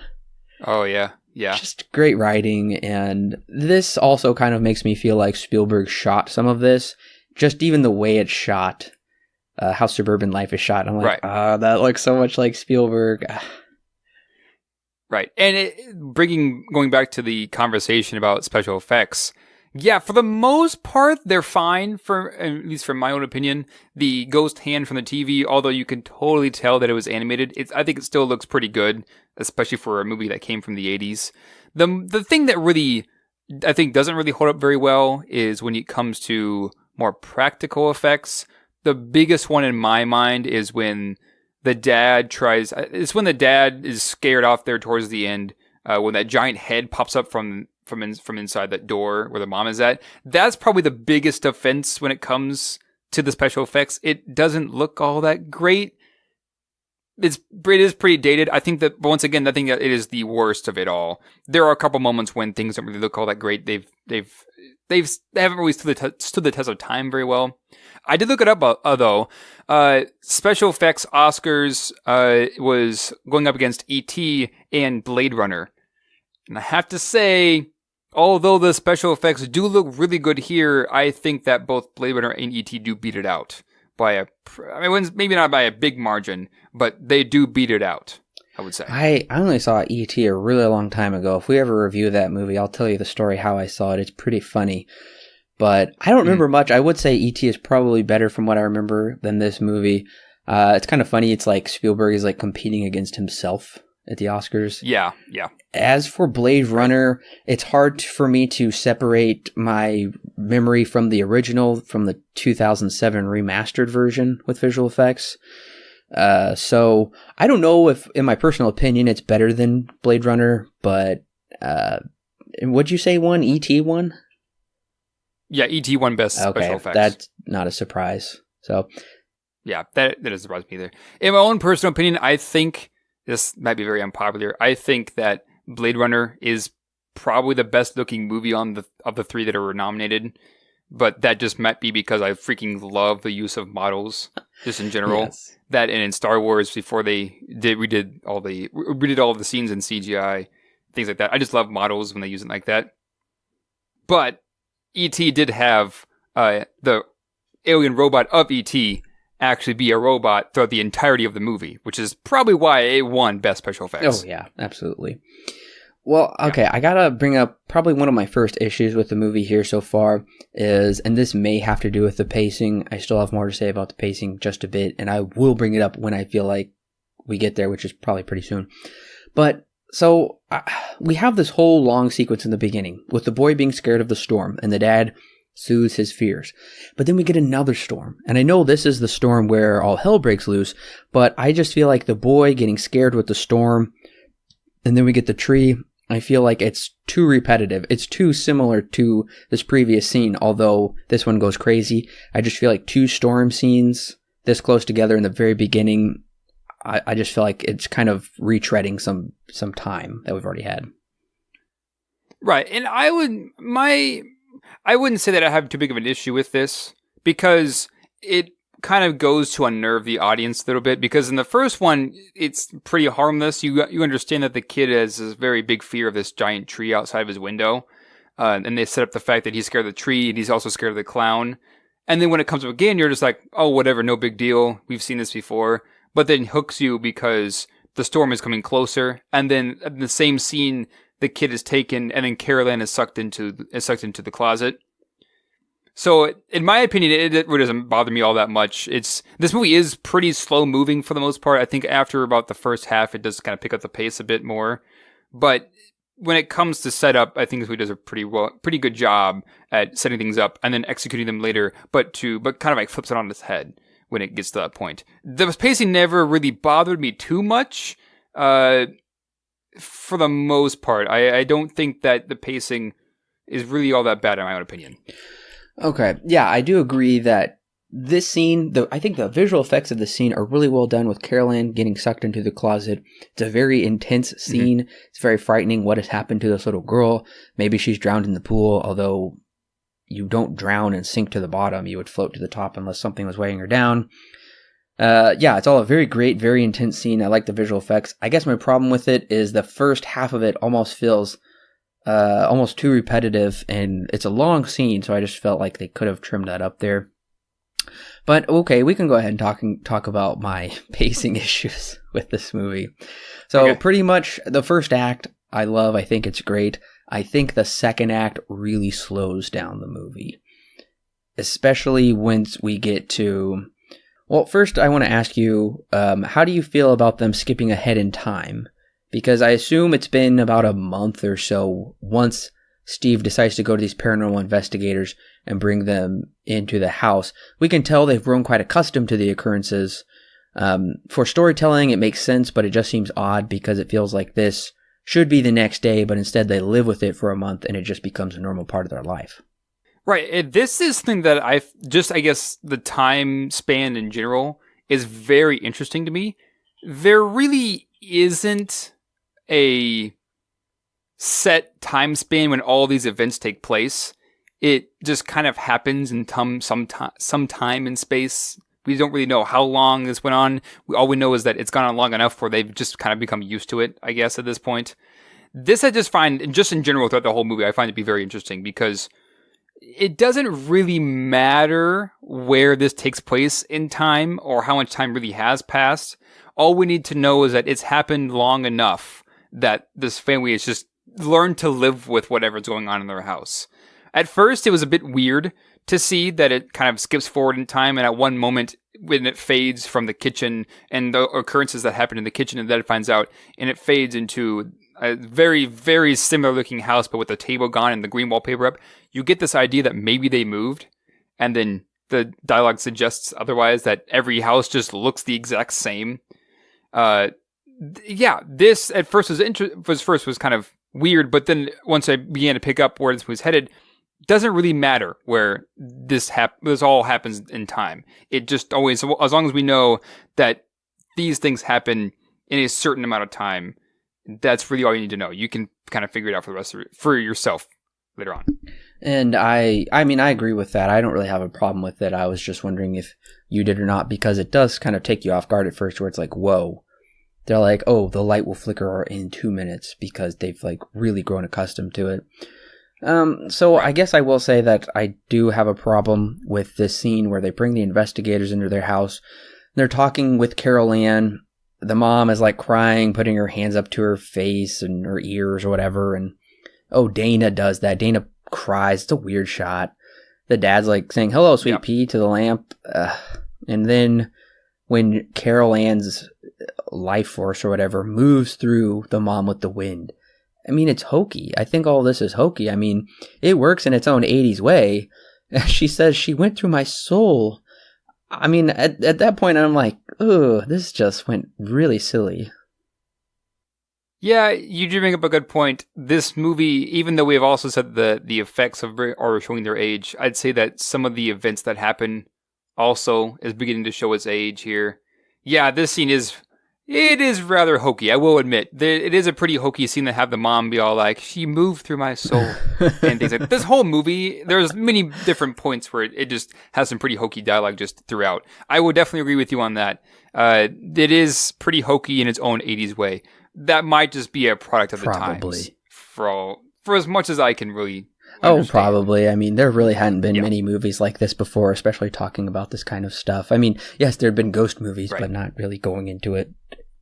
Oh, yeah. Yeah. Just great writing, and this also kind of makes me feel like Spielberg shot some of this. Just even the way it's shot, how Suburban Life is shot. I'm like, that looks so much like Spielberg. Right. And going back to the conversation about special effects, yeah, for the most part, they're fine, at least from my own opinion. The ghost hand from the TV, although you can totally tell that it was animated, I think it still looks pretty good, especially for a movie that came from the 80s. The thing that really, I think, doesn't really hold up very well is when it comes to more practical effects. The biggest one in my mind is when the dad is scared off there towards the end, when that giant head pops up from inside that door where the mom is at. That's probably the biggest offense when it comes to the special effects. It doesn't look all that great. It is pretty dated. I think that, once again, I think that it is the worst of it all. There are a couple moments when things don't really look all that great. They haven't really stood the test of time very well. I did look it up though. Special effects Oscars was going up against E.T. and Blade Runner, and I have to say, although the special effects do look really good here, I think that both Blade Runner and E.T. do beat it out. Maybe not by a big margin, but they do beat it out, I would say. I only saw E.T. a really long time ago. If we ever review that movie, I'll tell you the story how I saw it. It's pretty funny. But I don't remember much. I would say E.T. is probably better from what I remember than this movie. It's kind of funny. It's like Spielberg is like competing against himself at the Oscars. Yeah. As for Blade Runner, it's hard for me to separate my memory from the original, from the 2007 remastered version with visual effects. So I don't know if, in my personal opinion, it's better than Blade Runner, but what'd you say won? E.T. won? Yeah, E.T. won best special effects. That's not a surprise. So yeah, that doesn't surprise me either. In my own personal opinion, I think this might be very unpopular. I think that Blade Runner is probably the best looking movie of the three that are nominated, but that just might be because I freaking love the use of models just in general. Yes. That, and in Star Wars, before we did all of the scenes in CGI, things like that. I just love models when they use it like that. But E.T. did have the alien robot of E.T. actually be a robot throughout the entirety of the movie, which is probably why it won Best Special Effects. Oh, yeah, absolutely. Well, okay, I gotta bring up probably one of my first issues with the movie here so far is, and this may have to do with the pacing. I still have more to say about the pacing just a bit, and I will bring it up when I feel like we get there, which is probably pretty soon. But, so, we have this whole long sequence in the beginning with the boy being scared of the storm, and the dad soothes his fears. But then we get another storm. And I know this is the storm where all hell breaks loose, but I just feel like the boy getting scared with the storm, and then we get the tree. I feel like it's too repetitive. It's too similar to this previous scene, although this one goes crazy. I just feel like two storm scenes this close together in the very beginning. I just feel like it's kind of retreading some time that we've already had. Right. And I wouldn't say that I have too big of an issue with this, because it kind of goes to unnerve the audience a little bit, because in the first one, it's pretty harmless. You understand that the kid has this very big fear of this giant tree outside of his window. And they set up the fact that he's scared of the tree and he's also scared of the clown. And then when it comes up again, you're just like, oh, whatever, no big deal. We've seen this before. But then hooks you because the storm is coming closer. And then in the same scene, the kid is taken, and then Carol Ann is sucked into the closet. So, in my opinion, it really doesn't bother me all that much. This movie is pretty slow moving for the most part. I think after about the first half, it does kind of pick up the pace a bit more. But when it comes to setup, I think this movie does a pretty good job at setting things up and then executing them later, but kind of like flips it on its head when it gets to that point. The pacing never really bothered me too much. For the most part, I don't think that the pacing is really all that bad in my own opinion. Okay, yeah, I do agree that this scene, I think the visual effects of the scene are really well done with Carol Ann getting sucked into the closet. It's a very intense scene. Mm-hmm. It's very frightening what has happened to this little girl. Maybe she's drowned in the pool, although you don't drown and sink to the bottom. You would float to the top unless something was weighing her down. Yeah, it's all a very great, very intense scene. I like the visual effects. I guess my problem with it is the first half of it almost feels almost too repetitive, and it's a long scene, so I just felt like they could have trimmed that up there. But okay, we can go ahead and talk about my pacing issues with this movie. So Pretty much the first act I love. I think it's great. I think the second act really slows down the movie, especially once we get to... Well, first I want to ask you, how do you feel about them skipping ahead in time? Because I assume it's been about a month or so once Steve decides to go to these paranormal investigators and bring them into the house. We can tell they've grown quite accustomed to the occurrences. For storytelling, it makes sense, but it just seems odd because it feels like this should be the next day, but instead they live with it for a month and it just becomes a normal part of their life. Right. This is something that I guess the time span in general is very interesting to me. There really isn't a set time span when all these events take place. It just kind of happens in some time in space. We don't really know how long this went on. All we know is that it's gone on long enough where they've just kind of become used to it, I guess, at this point. This I just find, just in general throughout the whole movie, I find it to be very interesting because it doesn't really matter where this takes place in time or how much time really has passed. All we need to know is that it's happened long enough that this family has just learned to live with whatever's going on in their house. At first, it was a bit weird to see that it kind of skips forward in time, and at one moment when it fades from the kitchen and the occurrences that happen in the kitchen, and then it finds out, and it fades into a very, very similar looking house, but with the table gone and the green wallpaper up, you get this idea that maybe they moved, and then the dialogue suggests otherwise, that every house just looks the exact same. This at first was kind of weird, but then once I began to pick up where this was headed, doesn't really matter where this all happens in time. It just always, as long as we know that these things happen in a certain amount of time, that's really all you need to know. You can kind of figure it out for the rest of it, for yourself later on. And I mean, I agree with that. I don't really have a problem with it. I was just wondering if you did or not, because it does kind of take you off guard at first where it's like, whoa. They're like, oh, the light will flicker in 2 minutes because they've like really grown accustomed to it. So I guess I will say that I do have a problem with this scene where they bring the investigators into their house. They're talking with Carol Ann. The mom is like crying, putting her hands up to her face and her ears or whatever. And oh, Dana does that. Dana cries. It's a weird shot. The dad's like saying, hello, sweet pea, to the lamp. And then when Carol Ann's life force or whatever moves through the mom with the wind, I mean, it's hokey. I think all this is hokey. I mean, it works in its own 80s way. She says she went through my soul. I mean, at that point, I'm like, oh, this just went really silly. Yeah, you do bring up a good point. This movie, even though we have also said the effects are showing their age, I'd say that some of the events that happen also is beginning to show its age here. Yeah, this scene is rather hokey, I will admit. It is a pretty hokey scene to have the mom be all like, she moved through my soul, and things like this whole movie, there's many different points where it just has some pretty hokey dialogue just throughout. I would definitely agree with you on that. It is pretty hokey in its own 80s way. That might just be a product of the times. For as much as I can really understand. Probably. I mean, there really hadn't been many movies like this before, especially talking about this kind of stuff. I mean, yes, there had been ghost movies, but not really going into it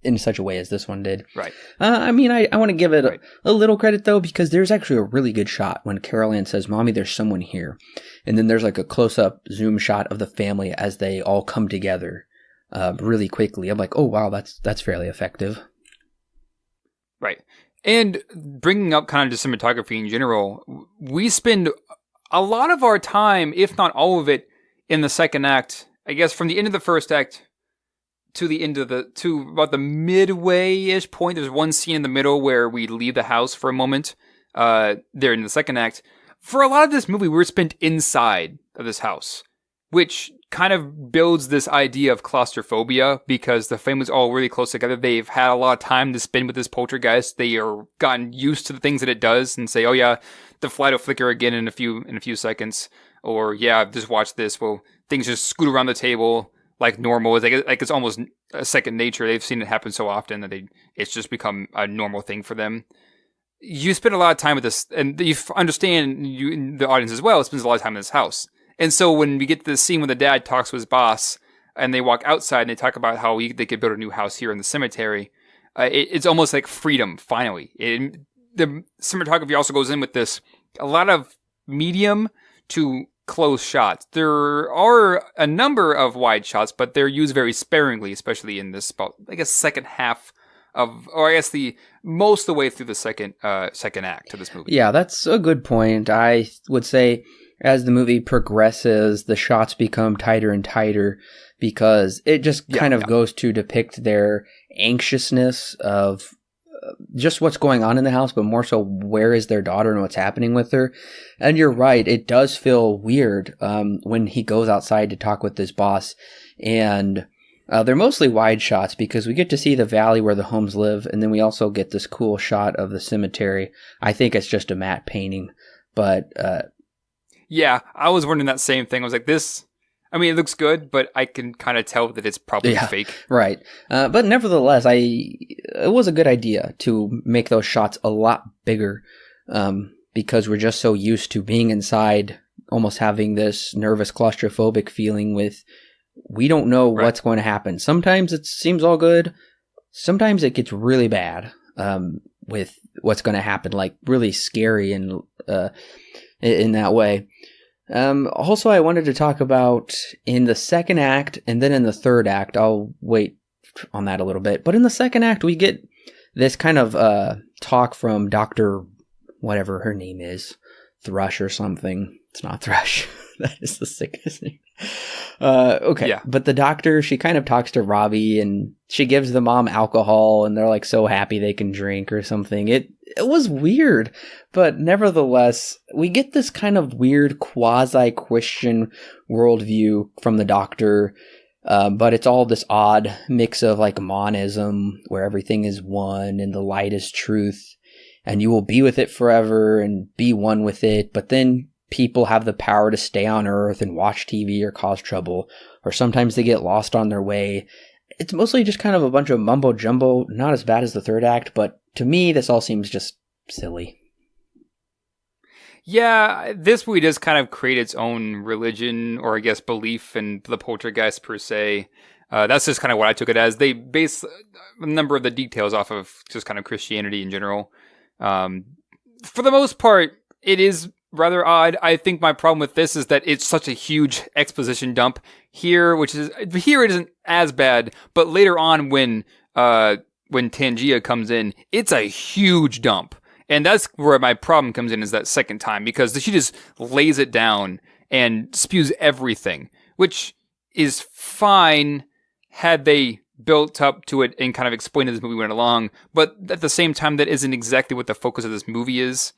in such a way as this one did. Right. I mean, I want to give it a little credit, though, because there's actually a really good shot when Carol Ann says, Mommy, there's someone here. And then there's like a close-up zoom shot of the family as they all come together really quickly. I'm like, oh, wow, that's fairly effective. Right. And bringing up kind of just cinematography in general, we spend a lot of our time, if not all of it, in the second act. I guess from the end of the first act to the end of to about the midway-ish point. There's one scene in the middle where we leave the house for a moment. There in the second act. For a lot of this movie, we're spent inside of this house, which kind of builds this idea of claustrophobia because the family's all really close together. They've had a lot of time to spend with this poltergeist. They are gotten used to the things that it does and say, oh yeah, the light will flicker again in a few seconds. Or yeah, just watch this. Well, things just scoot around the table like normal. It's like it's almost a second nature. They've seen it happen so often that it's just become a normal thing for them. You spend a lot of time with this, and you understand, the audience as well, spends a lot of time in this house. And so when we get to the scene when the dad talks to his boss and they walk outside and they talk about how they could build a new house here in the cemetery, it's almost like freedom, finally. The cinematography also goes in with this, a lot of medium to close shots. There are a number of wide shots, but they're used very sparingly, especially in this, about, I guess, second half or I guess the most of the way through the second act of this movie. Yeah, that's a good point. I would say as the movie progresses, the shots become tighter and tighter because it just kind of goes to depict their anxiousness of just what's going on in the house, but more so where is their daughter and what's happening with her. And you're right, it does feel weird when he goes outside to talk with his boss. And they're mostly wide shots because we get to see the valley where the homes live, and then we also get this cool shot of the cemetery. I think it's just a matte painting, but yeah, I was wondering that same thing. I was like, this, I mean, it looks good, but I can kind of tell that it's probably fake. Right. But nevertheless, it was a good idea to make those shots a lot bigger because we're just so used to being inside, almost having this nervous claustrophobic feeling with, we don't know what's going to happen. Sometimes it seems all good. Sometimes it gets really bad with what's going to happen, like really scary and in that way. Also, I wanted to talk about in the second act and then in the third act, I'll wait on that a little bit. But in the second act, we get this kind of talk from Dr. whatever her name is, Thrush or something. It's not Thrush. That is the sickest name. Okay. Yeah. But the doctor, she kind of talks to Robbie and she gives the mom alcohol and they're like so happy they can drink or something. It was weird, but nevertheless, we get this kind of weird quasi-Christian worldview from the doctor. But it's all this odd mix of like monism where everything is one and the light is truth and you will be with it forever and be one with it. But then people have the power to stay on Earth and watch TV or cause trouble, or sometimes they get lost on their way. It's mostly just kind of a bunch of mumbo jumbo, not as bad as the third act, but to me, this all seems just silly. Yeah, this movie does kind of create its own religion, or I guess belief in the poltergeist per se. That's just kind of what I took it as. They base a number of the details off of just kind of Christianity in general. For the most part, it is rather odd. I think my problem with this is that it's such a huge exposition dump here, here it isn't as bad, but later on when Tangia comes in, it's a huge dump. And that's where my problem comes in, is that second time, because she just lays it down and spews everything, which is fine had they built up to it and kind of explained as this movie went along. But at the same time, that isn't exactly what the focus of this movie is.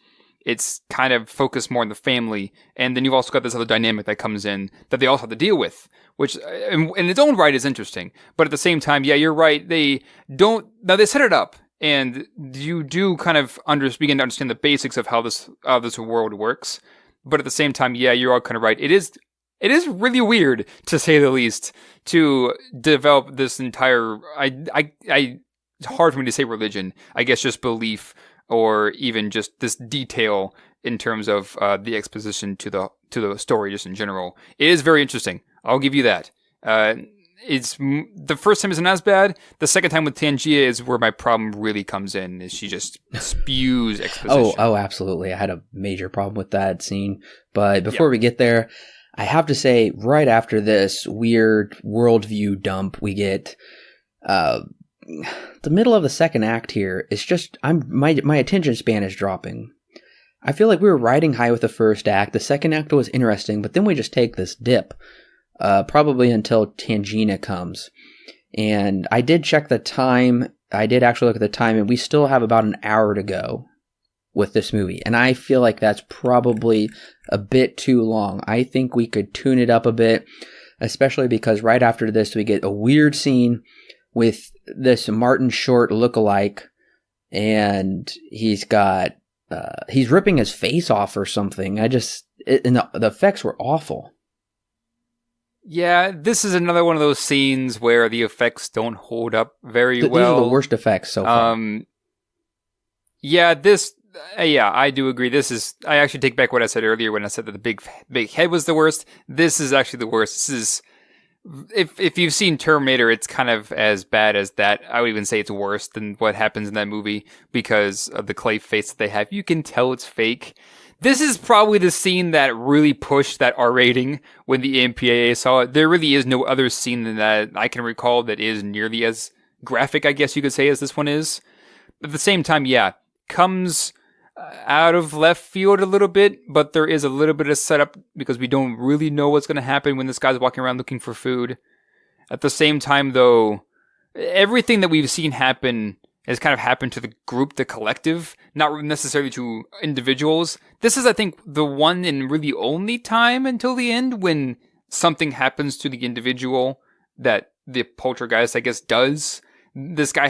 It's kind of focused more on the family. And then you've also got this other dynamic that comes in that they also have to deal with, which in its own right is interesting. But at the same time, yeah, you're right. They set it up. And you do kind of begin to understand the basics of how this world works. But at the same time, yeah, you're all kind of right. It is really weird, to say the least, to develop this entire, it's hard for me to say religion, I guess just belief, or even just this detail in terms of the exposition to the story just in general. It is very interesting. I'll give you that. It's the first time isn't as bad. The second time with Tangia is where my problem really comes in, is she just spews exposition. Oh, absolutely. I had a major problem with that scene. But before we get there, I have to say, right after this weird worldview dump, we get the middle of the second act here is just my attention span is dropping. I feel like we were riding high with the first act. The second act was interesting, but then we just take this dip. Probably until Tangina comes. And I did check the time. I did actually look at the time, and we still have about an hour to go with this movie. And I feel like that's probably a bit too long. I think we could tune it up a bit, especially because right after this, we get a weird scene with this Martin Short lookalike, and he's ripping his face off or something. And the effects were awful. Yeah, this is another one of those scenes where the effects don't hold up very well. These are the worst effects so far. Yeah, I do agree. I actually take back what I said earlier when I said that the big head was the worst. This is actually the worst. This is, if you've seen Terminator, it's kind of as bad as that. I would even say it's worse than what happens in that movie because of the clay face that they have. You can tell it's fake. This is probably the scene that really pushed that R rating when the MPAA saw it. There really is no other scene than that I can recall that is nearly as graphic, I guess you could say, as this one is. At the same time, yeah, comes out of left field a little bit, but there is a little bit of setup because we don't really know what's going to happen when this guy's walking around looking for food. At the same time, though, everything that we've seen happen has kind of happened to the group, the collective, not necessarily to individuals. This is, I think, the one and really only time until the end when something happens to the individual that the poltergeist, I guess, does. This guy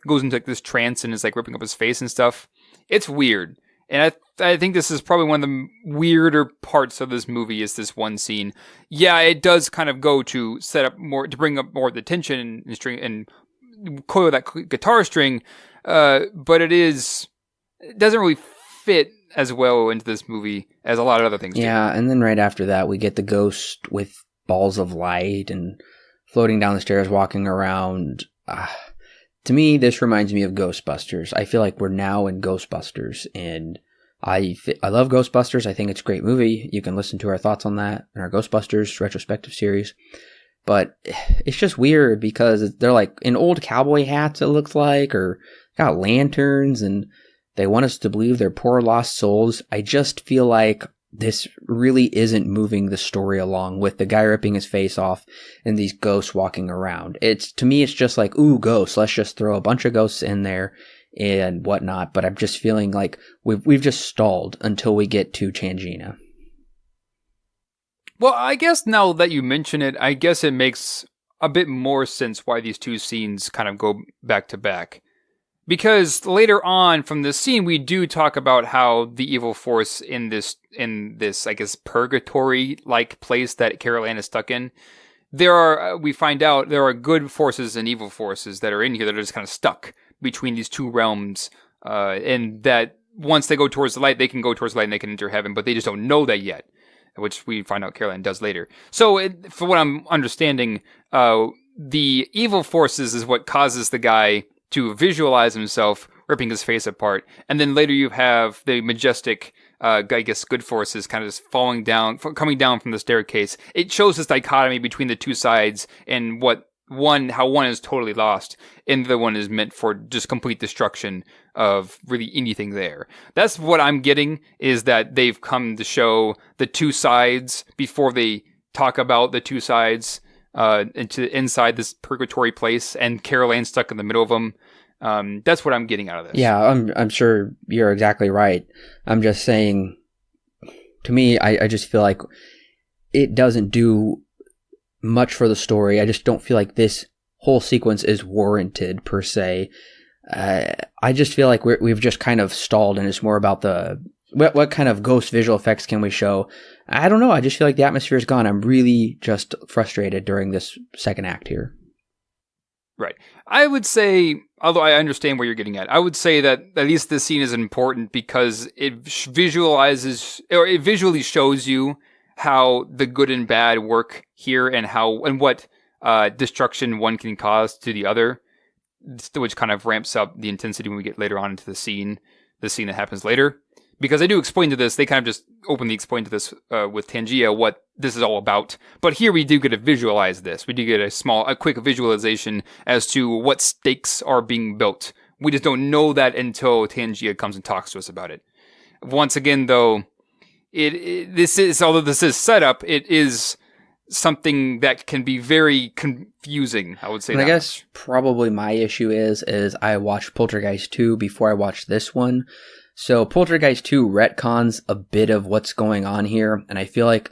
goes into this trance and is ripping up his face and stuff. It's weird. And I think this is probably one of the weirder parts of this movie is this one scene. Yeah, it does kind of go to set up more, to bring up more of the tension and string and coil that guitar string. But it doesn't really fit as well into this movie as a lot of other things do. Yeah, and then right after that, we get the ghost with balls of light and floating down the stairs, walking around. To me, this reminds me of Ghostbusters. I feel like we're now in Ghostbusters, and I love Ghostbusters. I think it's a great movie. You can listen to our thoughts on that in our Ghostbusters retrospective series. But it's just weird because they're in old cowboy hats, it looks like, or got lanterns, and they want us to believe they're poor lost souls. I just feel like this really isn't moving the story along with the guy ripping his face off and these ghosts walking around. To me, it's just ooh, ghosts. Let's just throw a bunch of ghosts in there and whatnot. But I'm just feeling like we've just stalled until we get to Tangina. Well, I guess now that you mention it, I guess it makes a bit more sense why these two scenes kind of go back to back. Because later on from this scene, we do talk about how the evil force in this, I guess, purgatory-like place that Carol Ann is stuck in, we find out there are good forces and evil forces that are in here that are just kind of stuck between these two realms, and that once they go towards the light, they can go towards the light and they can enter heaven, but they just don't know that yet, which we find out Carol Ann does later. So, for what I'm understanding, the evil forces is what causes the guy to visualize himself ripping his face apart. And then later you have the majestic, I guess, good forces kind of just coming down from the staircase. It shows this dichotomy between the two sides and how one is totally lost and the other one is meant for just complete destruction of really anything there. That's what I'm getting, is that they've come to show the two sides before they talk about the two sides inside this purgatory place, and Carol Ann stuck in the middle of them. That's what I'm getting out of this. Yeah, I'm sure you're exactly right. I'm just saying, to me, I just feel like it doesn't do much for the story. I just don't feel like this whole sequence is warranted per se. I just feel like we've just kind of stalled, and it's more about what kind of ghost visual effects can we show? I don't know. I just feel like the atmosphere is gone. I'm really just frustrated during this second act here. Right. I would say, although I understand where you're getting at, I would say that at least this scene is important because it visually shows you how the good and bad work here and what destruction one can cause to the other, which kind of ramps up the intensity when we get later on into the scene that happens later. Because I do explain to this, they kind of just openly explain to this with Tangia what this is all about. But here we do get to visualize this. We do get a quick visualization as to what stakes are being built. We just don't know that until Tangia comes and talks to us about it. Once again, though, although this is set up, it is something that can be very confusing, I would say. I guess probably my issue is I watched Poltergeist 2 before I watched this one. So Poltergeist 2 retcons a bit of what's going on here, and I feel like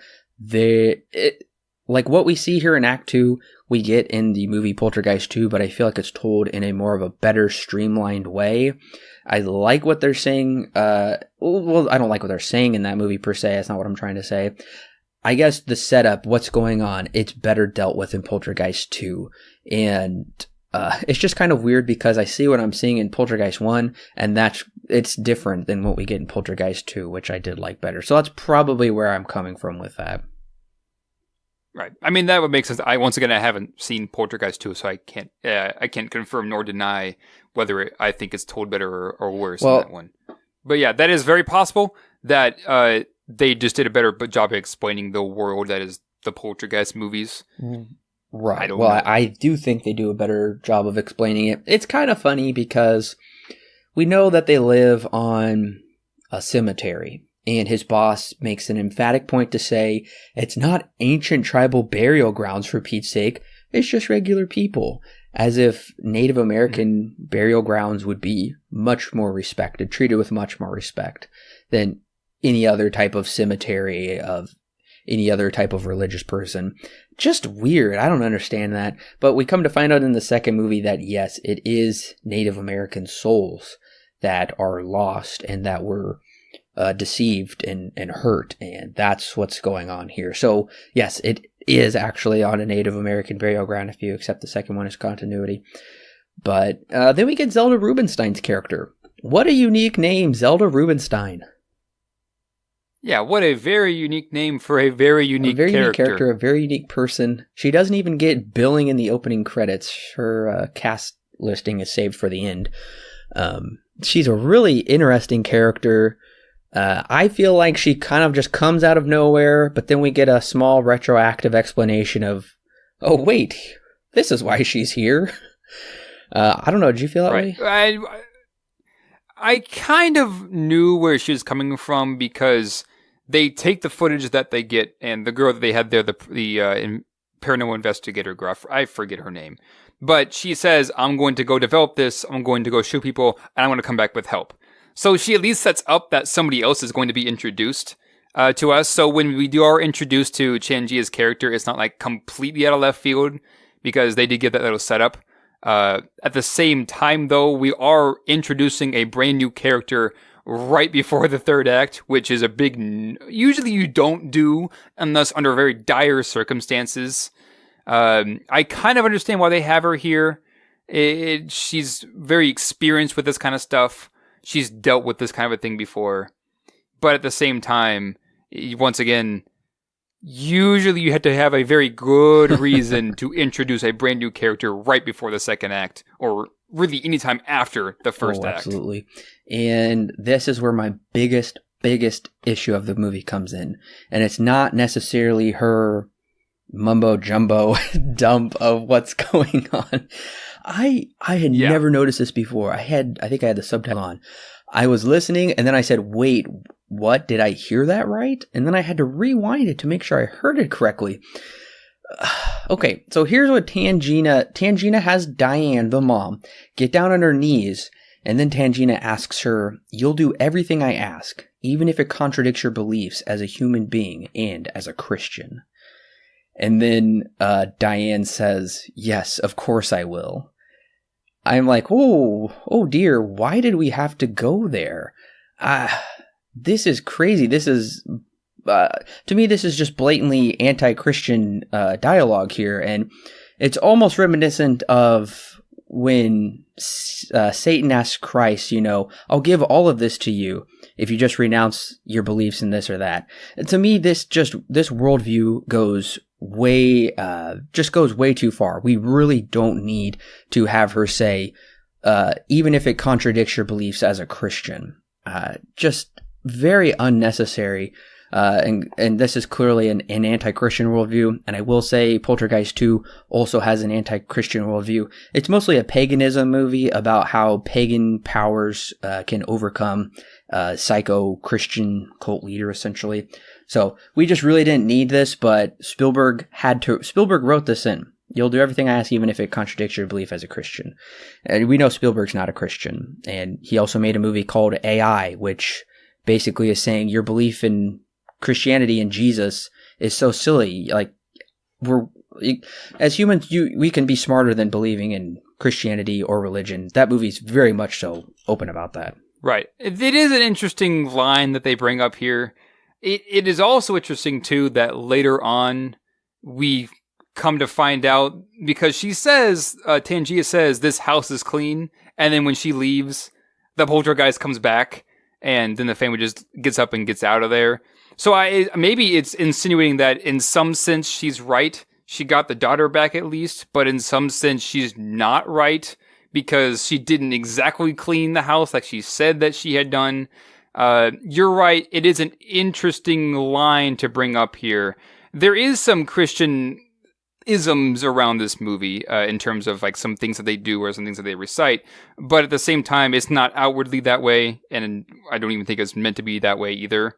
what we see here in Act 2, we get in the movie Poltergeist 2, but I feel like it's told in a more of a better streamlined way. I like what they're saying. Well, I don't like what they're saying in that movie per se. That's not what I'm trying to say. I guess the setup, what's going on, it's better dealt with in Poltergeist 2. And it's just kind of weird because I see what I'm seeing in Poltergeist 1, and it's different than what we get in Poltergeist 2, which I did like better. So that's probably where I'm coming from with that. Right. I mean, that would make sense. I haven't seen Poltergeist 2, so I can't confirm nor deny whether I think it's told better or worse than that one. But yeah, that is very possible that they just did a better job of explaining the world that is the Poltergeist movies. Right. don't Well, know. I do think they do a better job of explaining it. It's kind of funny because we know that they live on a cemetery, and his boss makes an emphatic point to say it's not ancient tribal burial grounds, for Pete's sake. It's just regular people, as if Native American burial grounds would be much more respected, treated with much more respect than any other type of cemetery of any other type of religious person. Just weird. I don't understand that. But we come to find out in the second movie that yes, it is Native American souls that are lost and that were deceived and hurt. And that's what's going on here. So yes, it is actually on a Native American burial ground if you accept the second one as continuity. But then we get Zelda Rubinstein's character. What a unique name, Zelda Rubinstein. Yeah, what a very unique name for a very unique character. Unique character, a very unique person. She doesn't even get billing in the opening credits. Her cast listing is saved for the end. She's a really interesting character. I feel like she kind of just comes out of nowhere, but then we get a small retroactive explanation of, oh, wait, this is why she's here. I don't know. Did you feel that way? I kind of knew where she was coming from because they take the footage that they get, and the girl that they had there, the paranormal investigator girl, I forget her name, but she says, I'm going to go develop this, I'm going to go shoot people, and I'm going to come back with help. So she at least sets up that somebody else is going to be introduced to us. So when we are introduced to Changia's character, it's not like completely out of left field because they did get that little setup. At the same time, though, we are introducing a brand new character right before the third act, which is a big... Usually you don't do unless under very dire circumstances. I kind of understand why they have her here. She's very experienced with this kind of stuff. She's dealt with this kind of a thing before. But at the same time, once again, usually you have to have a very good reason to introduce a brand new character right before the second act, or really anytime after the first act. Absolutely. And this is where my biggest issue of the movie comes in. And it's not necessarily her mumbo jumbo dump of what's going on. I had never noticed this before. I think I had the subtitle on. I was listening and then I said, wait, what? Did I hear that right? And then I had to rewind it to make sure I heard it correctly. Okay, so here's what Tangina has Diane, the mom, get down on her knees, and then Tangina asks her, you'll do everything I ask, even if it contradicts your beliefs as a human being and as a Christian. And then Diane says, yes, of course I will. I'm like, oh dear, why did we have to go there? This is crazy. This is, to me, this is just blatantly anti-Christian dialogue here. And it's almost reminiscent of when Satan asks Christ, I'll give all of this to you if you just renounce your beliefs in this or that. And to me, this worldview goes way too far. We really don't need to have her say, even if it contradicts your beliefs as a Christian. Just very unnecessary. And this is clearly an anti-Christian worldview. And I will say Poltergeist 2 also has an anti-Christian worldview. It's mostly a paganism movie about how pagan powers can overcome psycho-Christian cult leader, essentially. So we just really didn't need this, but Spielberg wrote this in. You'll do everything I ask, even if it contradicts your belief as a Christian. And we know Spielberg's not a Christian. And he also made a movie called AI, which basically is saying your belief in Christianity and Jesus is so silly. Like, as humans, we can be smarter than believing in Christianity or religion. That movie's very much so open about that. Right. It is an interesting line that they bring up here. It is also interesting, too, that later on we come to find out, because she says, Tangia says, this house is clean, and then when she leaves, the poltergeist comes back, and then the family just gets up and gets out of there. So maybe it's insinuating that in some sense she's right. She got the daughter back at least, but in some sense she's not right because she didn't exactly clean the house like she said that she had done. You're right. It is an interesting line to bring up here. There is some Christian isms around this movie in terms of like some things that they do or some things that they recite, but at the same time, it's not outwardly that way, and I don't even think it's meant to be that way either.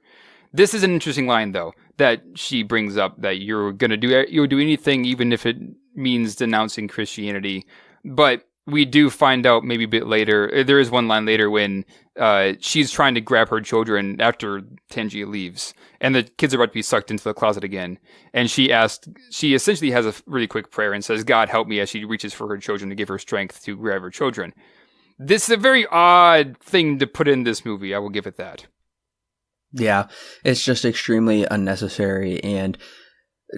This is an interesting line, though, that she brings up, that you'll do anything, even if it means denouncing Christianity. But we do find out maybe a bit later, there is one line later when she's trying to grab her children after Tangia leaves, and the kids are about to be sucked into the closet again. And she essentially has a really quick prayer and says, "God help me," as she reaches for her children to give her strength to grab her children. This is a very odd thing to put in this movie, I will give it that. Yeah, it's just extremely unnecessary, and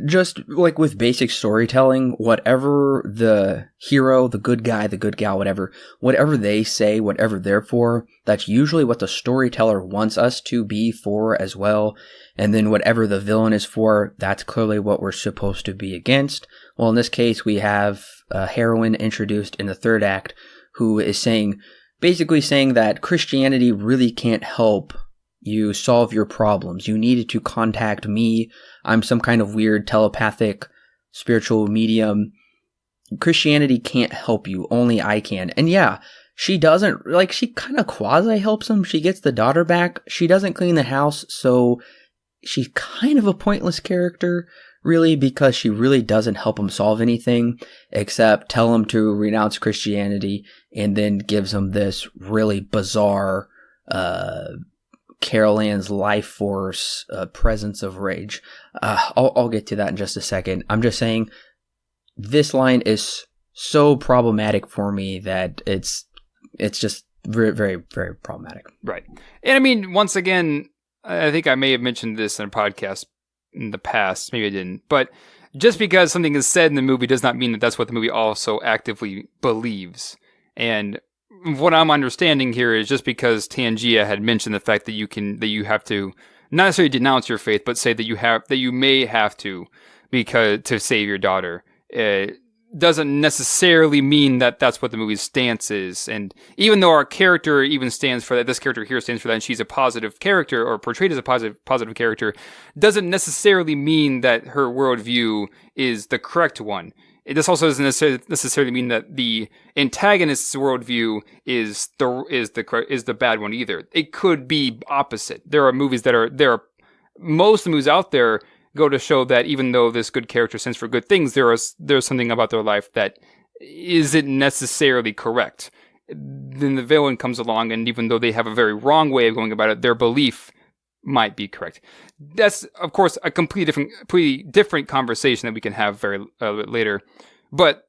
just like with basic storytelling, whatever the hero, the good guy, the good gal, whatever they say, whatever they're for, that's usually what the storyteller wants us to be for as well. And then whatever the villain is for, that's clearly what we're supposed to be against. Well, in this case, we have a heroine introduced in the third act who is basically saying that Christianity really can't help you solve your problems. You needed to contact me. I'm some kind of weird telepathic spiritual medium. Christianity can't help you. Only I can. And yeah, she doesn't, she kind of quasi helps him. She gets the daughter back. She doesn't clean the house. So she's kind of a pointless character, really, because she really doesn't help him solve anything except tell him to renounce Christianity, and then gives him this really bizarre, Carol Ann's life force, presence of rage. I'll get to that in just a second. I'm just saying this line is so problematic for me that it's just very, very, very problematic. Right. And I mean, once again, I think I may have mentioned this in a podcast in the past. Maybe I didn't. But just because something is said in the movie does not mean that that's what the movie also actively believes. And what I'm understanding here is just because Tangia had mentioned the fact that you have to not necessarily denounce your faith, but say that you may have to to save your daughter. Doesn't necessarily mean that that's what the movie's stance is. And even though our character even stands for that, this character here stands for that, and she's a positive character or portrayed as a positive character, doesn't necessarily mean that her worldview is the correct one. This also doesn't necessarily mean that the antagonist's worldview is the bad one either. It could be opposite. There are most of the movies out there go to show that even though this good character stands for good things, there's something about their life that isn't necessarily correct. Then the villain comes along, and even though they have a very wrong way of going about it, their belief might be correct. That's, of course, a completely different conversation that we can have very bit later. But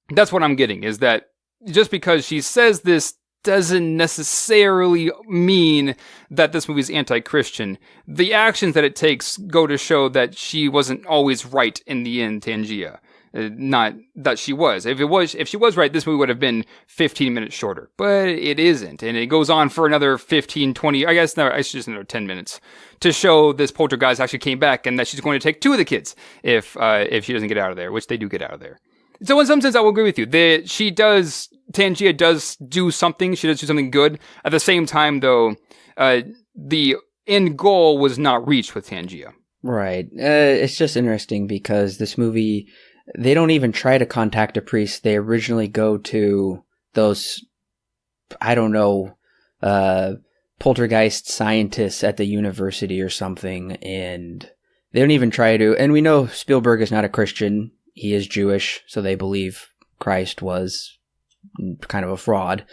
that's what I'm getting, is that just because she says this doesn't necessarily mean that this movie is anti-Christian. The actions that it takes go to show that she wasn't always right in the end, Tangia. Not that she was. If she was right, this movie would have been 15 minutes shorter. But it isn't. And it goes on for another 15, 20, I guess it's just another 10 minutes to show this poltergeist actually came back and that she's going to take two of the kids if she doesn't get out of there, which they do get out of there. So in some sense, I will agree with you. Tangia does do something. She does do something good. At the same time, though, the end goal was not reached with Tangia. Right. It's just interesting because this movie, they don't even try to contact a priest. They originally go to those, I don't know, poltergeist scientists at the university or something, and they don't even try to. And we know Spielberg is not a Christian. He is Jewish, so they believe Christ was kind of a fraud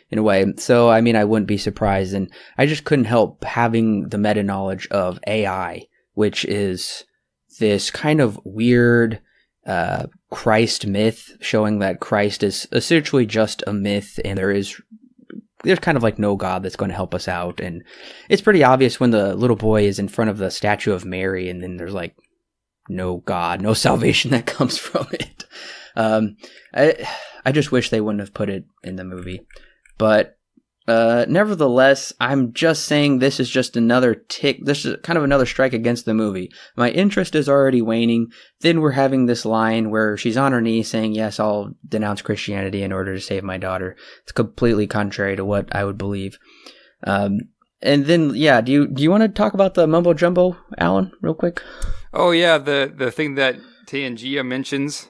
in a way. So, I mean, I wouldn't be surprised. And I just couldn't help having the meta knowledge of AI, which is this kind of weird Christ myth, showing that Christ is essentially just a myth, and there's kind of like no God that's going to help us out. And it's pretty obvious when the little boy is in front of the statue of Mary, and then there's like no God, no salvation that comes from it. I just wish they wouldn't have put it in the movie. But nevertheless, I'm just saying this is just another tick. This is kind of another strike against the movie. My interest is already waning. Then we're having this line where she's on her knees saying, yes, I'll denounce Christianity in order to save my daughter. It's completely contrary to what I would believe. And then, yeah, do you want to talk about the mumbo jumbo, Alan, real quick? Oh, yeah, the thing that Tangia mentions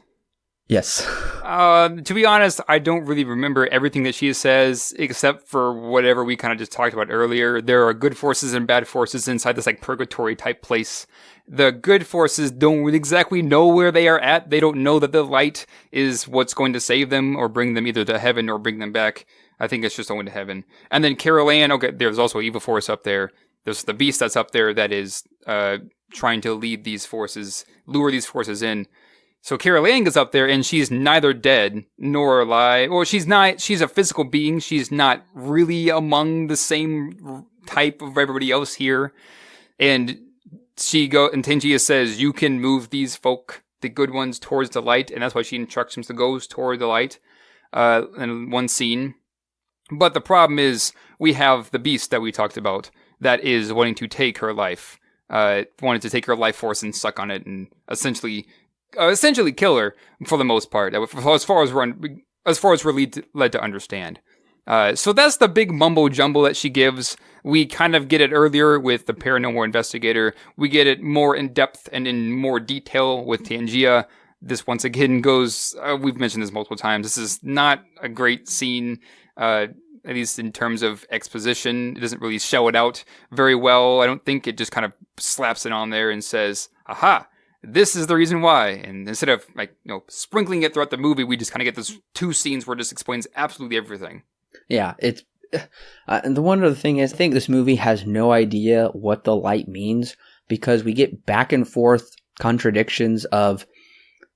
Yes. To be honest, I don't really remember everything that she says, except for whatever we kind of just talked about earlier. There are good forces and bad forces inside this like purgatory type place. The good forces don't really exactly know where they are at. They don't know that the light is what's going to save them or bring them either to heaven or bring them back. I think it's just going to heaven. And then Carol Ann, okay, there's also evil force up there. There's the beast that's up there that is trying to lead these forces, lure these forces in. So Carol Ann gets up there and she's neither dead nor alive. Or she's a physical being. She's not really among the same type of everybody else here. And Tangia says, you can move these folk, the good ones, towards the light. And that's why she instructs them to go toward the light in one scene. But the problem is we have the beast that we talked about that is wanting to take her life. Wanted to take her life force and suck on it and essentially kill her for the most part, as far as we're led to understand. So that's the big mumbo jumbo that she gives. We kind of get it earlier with the paranormal investigator. We get it more in depth and in more detail with Tangia. This once again goes, we've mentioned this multiple times. This is not a great scene, at least in terms of exposition. It doesn't really show it out very well. I don't think. It just kind of slaps it on there and says, aha, this is the reason why. And instead of sprinkling it throughout the movie, we just kind of get those two scenes where it just explains absolutely everything. Yeah, it's and the one other thing is, I think this movie has no idea what the light means, because we get back and forth contradictions of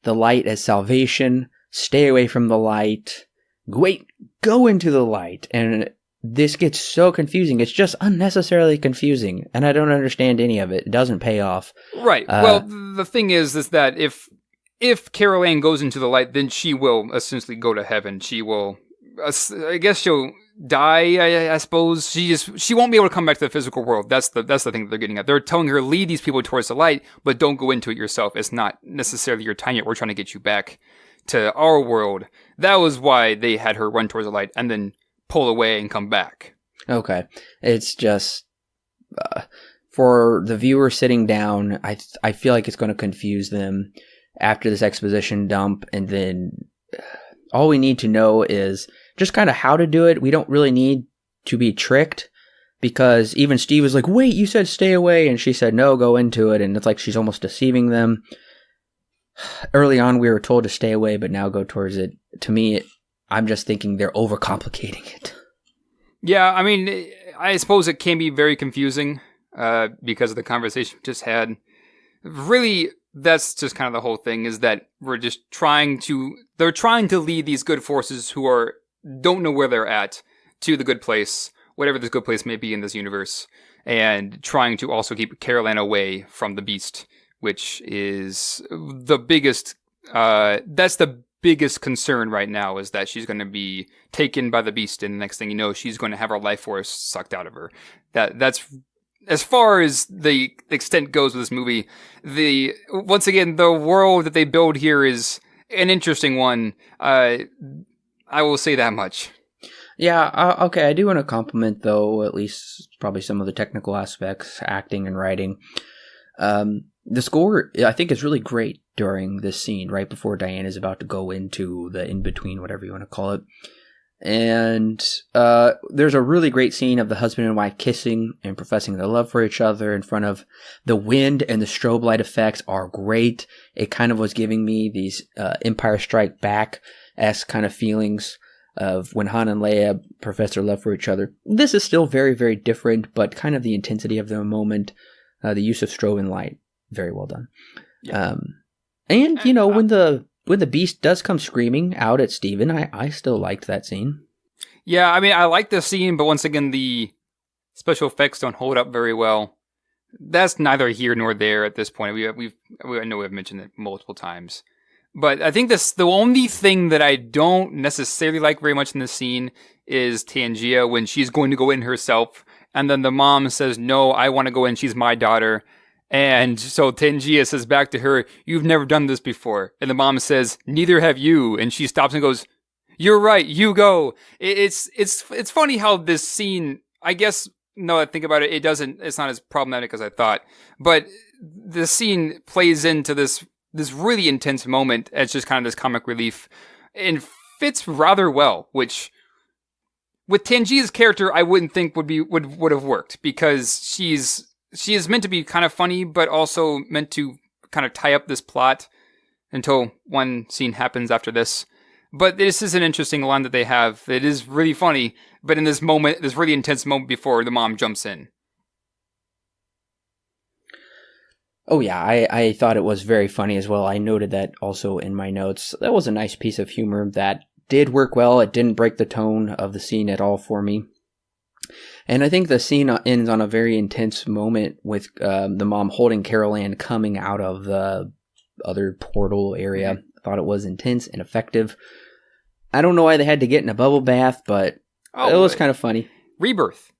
the light as salvation, stay away from the light, wait, go into the light, and this gets so confusing. It's just unnecessarily confusing, and I don't understand any of it. It doesn't pay off. Right. Well, the thing is that if Carol Ann goes into the light, then she will essentially go to heaven. She will, I guess she'll die, I suppose. She won't be able to come back to the physical world. That's the thing that they're getting at. They're telling her, lead these people towards the light, but don't go into it yourself. It's not necessarily your time yet. We're trying to get you back to our world. That was why they had her run towards the light and then pull away and come back. Okay. It's just, for the viewer sitting down, I feel like it's going to confuse them after this exposition dump, and then all we need to know is just kind of how to do it. We don't really need to be tricked, because even Steve was like, wait, you said stay away, and she said no, go into it, and it's like she's almost deceiving them. Early on we were told to stay away, but now go towards it. To me, I'm just thinking they're overcomplicating it. Yeah, I mean, I suppose it can be very confusing because of the conversation we just had. Really, that's just kind of the whole thing, is that they're trying to lead these good forces who don't know where they're at to the good place, whatever this good place may be in this universe, and trying to also keep Carol Ann away from the beast, which is the biggest, that's the biggest concern right now, is that she's going to be taken by the beast, and the next thing you know, she's going to have her life force sucked out of her. That's as far as the extent goes with this movie. Once again, the world that they build here is an interesting one. I will say that much. Yeah, okay, I do want to compliment, though, at least probably some of the technical aspects, acting and writing. The score, I think, is really great during this scene, right before Diane is about to go into the in-between, whatever you want to call it. And there's a really great scene of the husband and wife kissing and professing their love for each other in front of the wind, and the strobe light effects are great. It kind of was giving me these Empire Strike Back-esque kind of feelings of when Han and Leia profess their love for each other. This is still very, very different, but kind of the intensity of the moment, the use of strobe and light, very well done. Yeah. And when the beast does come screaming out at Steven, I still liked that scene. Yeah, I mean, I like the scene, but once again, the special effects don't hold up very well. That's neither here nor there at this point. I know we've mentioned it multiple times. But I think the only thing that I don't necessarily like very much in this scene is Tangia, when she's going to go in herself, and then the mom says, no, I want to go in, she's my daughter. And so Tangia says back to her, you've never done this before. And the mom says, neither have you. And she stops and goes, you're right, you go. It's funny how this scene, I guess, no, I think about it, it's not as problematic as I thought. But the scene plays into this this really intense moment as just kind of this comic relief, and fits rather well, which with Tangia's character I wouldn't think would have worked, because she is meant to be kind of funny, but also meant to kind of tie up this plot until one scene happens after this. But this is an interesting line that they have. It is really funny, but in this moment, this really intense moment before the mom jumps in. Oh yeah, I thought it was very funny as well. I noted that also in my notes. That was a nice piece of humor that did work well. It didn't break the tone of the scene at all for me. And I think the scene ends on a very intense moment with the mom holding Carol Ann coming out of the other portal area. Mm-hmm. I thought it was intense and effective. I don't know why they had to get in a bubble bath, but it was kind of funny. Rebirth.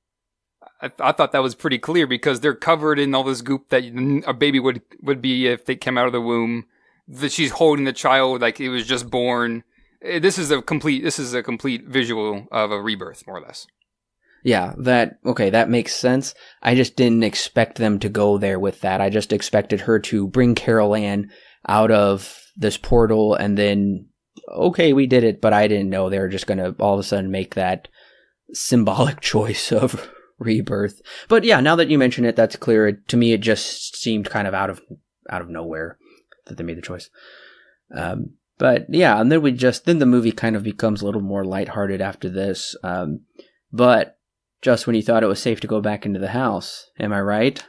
I thought that was pretty clear, because they're covered in all this goop that a baby would be if they came out of the womb. That she's holding the child like it was just born. This is a complete visual of a rebirth, more or less. Yeah, that makes sense. I just didn't expect them to go there with that. I just expected her to bring Carol Ann out of this portal, and then, okay, we did it, but I didn't know they were just going to all of a sudden make that symbolic choice of rebirth. But yeah, now that you mention it, that's clear. To me, it just seemed kind of out of nowhere that they made the choice. But yeah, and then the movie kind of becomes a little more lighthearted after this. But just when you thought it was safe to go back into the house, am I right?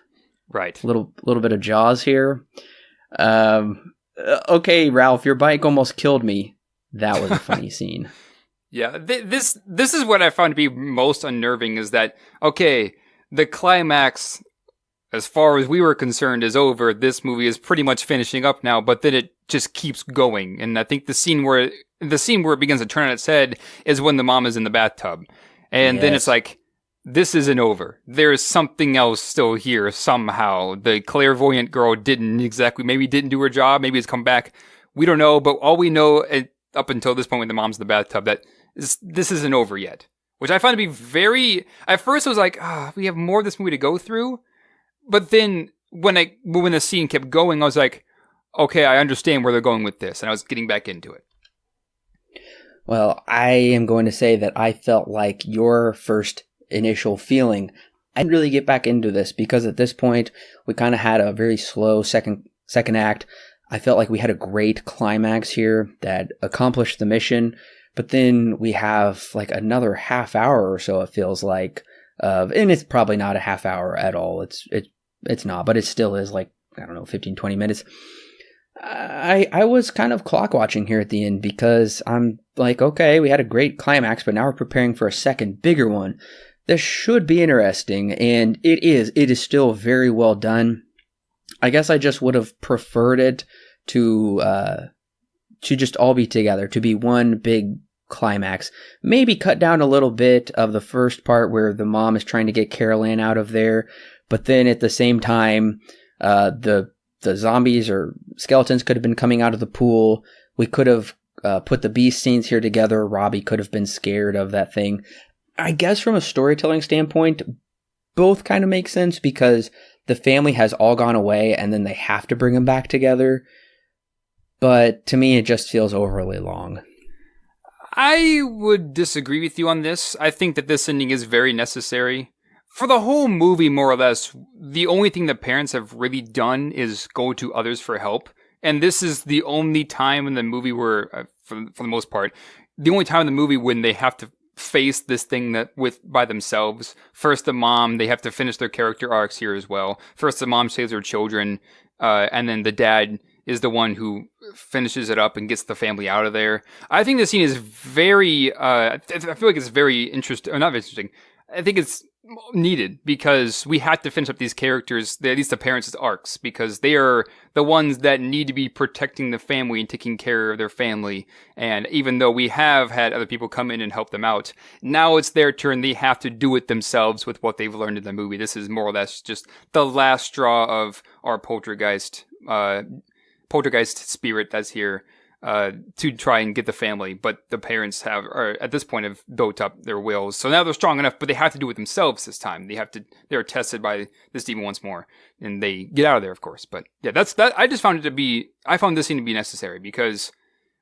Right. Little bit of Jaws here. Okay, Ralph, your bike almost killed me. That was a funny scene. Yeah, this is what I found to be most unnerving, is that, okay, the climax, as far as we were concerned, is over. This movie is pretty much finishing up now, but then it just keeps going. And I think the scene where it begins to turn on its head is when the mom is in the bathtub. And then it's like, this isn't over. There's something else still here somehow. The clairvoyant girl maybe didn't do her job. Maybe it's come back. We don't know, but all we know up until this point when the mom's in the bathtub, that this isn't over yet. Which I find to be very... At first I was like, we have more of this movie to go through. But then when the scene kept going, I was like, okay, I understand where they're going with this. And I was getting back into it. Well, I am going to say that I felt like your first initial feeling, I didn't really get back into this, because at this point we kind of had a very slow second act. I felt like we had a great climax here that accomplished the mission, but then we have like another half hour or so, it feels like, and it's probably not a half hour at all. It's not, but it still is like, I don't know, 15, 20 minutes. I was kind of clock watching here at the end, because I'm like, okay, we had a great climax, but now we're preparing for a second bigger one. This should be interesting, and it is. It is still very well done. I guess I just would have preferred it to just all be together, to be one big climax. Maybe cut down a little bit of the first part where the mom is trying to get Carol Ann out of there, but then at the same time, the zombies or skeletons could have been coming out of the pool. We could have put the beast scenes here together. Robbie could have been scared of that thing. I guess from a storytelling standpoint, both kind of make sense, because the family has all gone away and then they have to bring them back together. But to me, it just feels overly long. I would disagree with you on this. I think that this ending is very necessary. For the whole movie, more or less, the only thing that parents have really done is go to others for help. And this is the only time in the movie where, for the most part, the only time in the movie when they have to face this thing by themselves. First, the mom, they have to finish their character arcs here as well. First, the mom saves her children, and then the dad is the one who finishes it up and gets the family out of there. I think the scene is very, I feel like it's very interesting, or not interesting. I think it's needed, because we have to finish up these characters, at least the parents' arcs, because they are the ones that need to be protecting the family and taking care of their family. And even though we have had other people come in and help them out, now it's their turn. They have to do it themselves with what they've learned in the movie. This is more or less just the last straw of our poltergeist spirit that's here. to try and get the family, but the parents are at this point have built up their wills, so now they're strong enough, but they have to do it themselves this time. They're tested by this demon once more, and they get out of there, of course. But yeah, that's that. I found this scene to be necessary because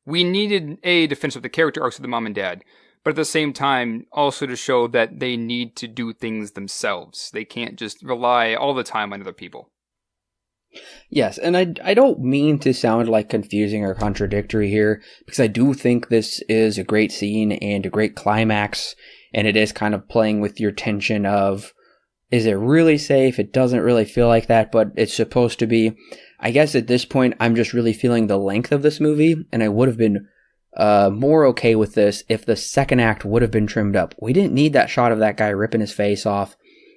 we needed to finish up the character arcs of the mom and dad, but at the same time also to show that they need to do things themselves. They can't just rely all the time on other people. Yes, and I don't mean to sound like confusing or contradictory here, because I do think this is a great scene and a great climax, and it is kind of playing with your tension of, is it really safe? It doesn't really feel like that, but it's supposed to be. I guess at this point, I'm just really feeling the length of this movie, and I would have been more okay with this if the second act would have been trimmed up. We didn't need that shot of that guy ripping his face off,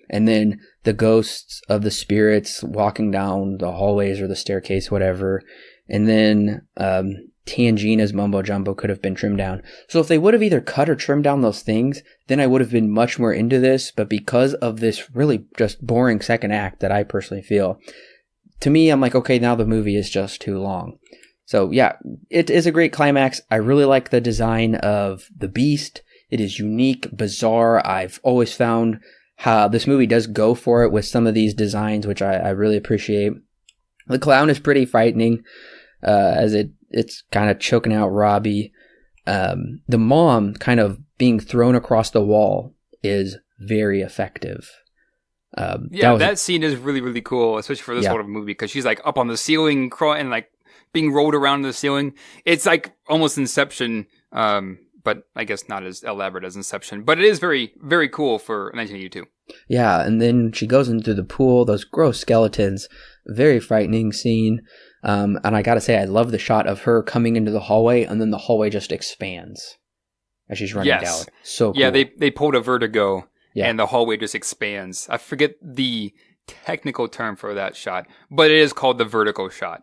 and then the ghosts of the spirits walking down the hallways or the staircase, whatever. And then Tangina's mumbo jumbo could have been trimmed down. So if they would have either cut or trimmed down those things, then I would have been much more into this. But because of this really just boring second act that I personally feel, to me, I'm like, okay, now the movie is just too long. So yeah, it is a great climax. I really like the design of the beast. It is unique, bizarre. I've always found how this movie does go for it with some of these designs, which I really appreciate. The clown is pretty frightening, as it's kind of choking out Robbie. The mom kind of being thrown across the wall is very effective. That scene is really, really cool, especially for this sort of movie, because she's like up on the ceiling and like being rolled around the ceiling. It's like almost Inception, but I guess not as elaborate as Inception. But it is very, very cool for 1982. Yeah, and then she goes into the pool, those gross skeletons, very frightening scene. And I gotta say, I love the shot of her coming into the hallway, and then the hallway just expands as she's running down. So cool. Yeah, they pulled a vertigo, and the hallway just expands. I forget the technical term for that shot, but it is called the vertigo shot,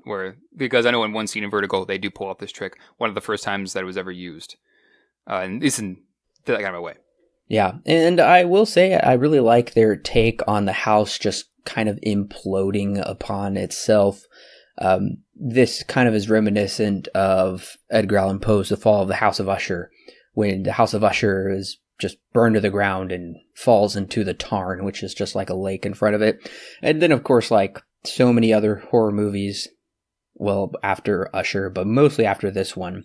because I know in one scene in Vertigo, they do pull off this trick, one of the first times that it was ever used. And listen, that kind of a way. Yeah, and I will say I really like their take on the house just kind of imploding upon itself. This kind of is reminiscent of Edgar Allan Poe's The Fall of the House of Usher, when the House of Usher is just burned to the ground and falls into the Tarn, which is just like a lake in front of it. And then, of course, like so many other horror movies, well, after Usher, but mostly after this one.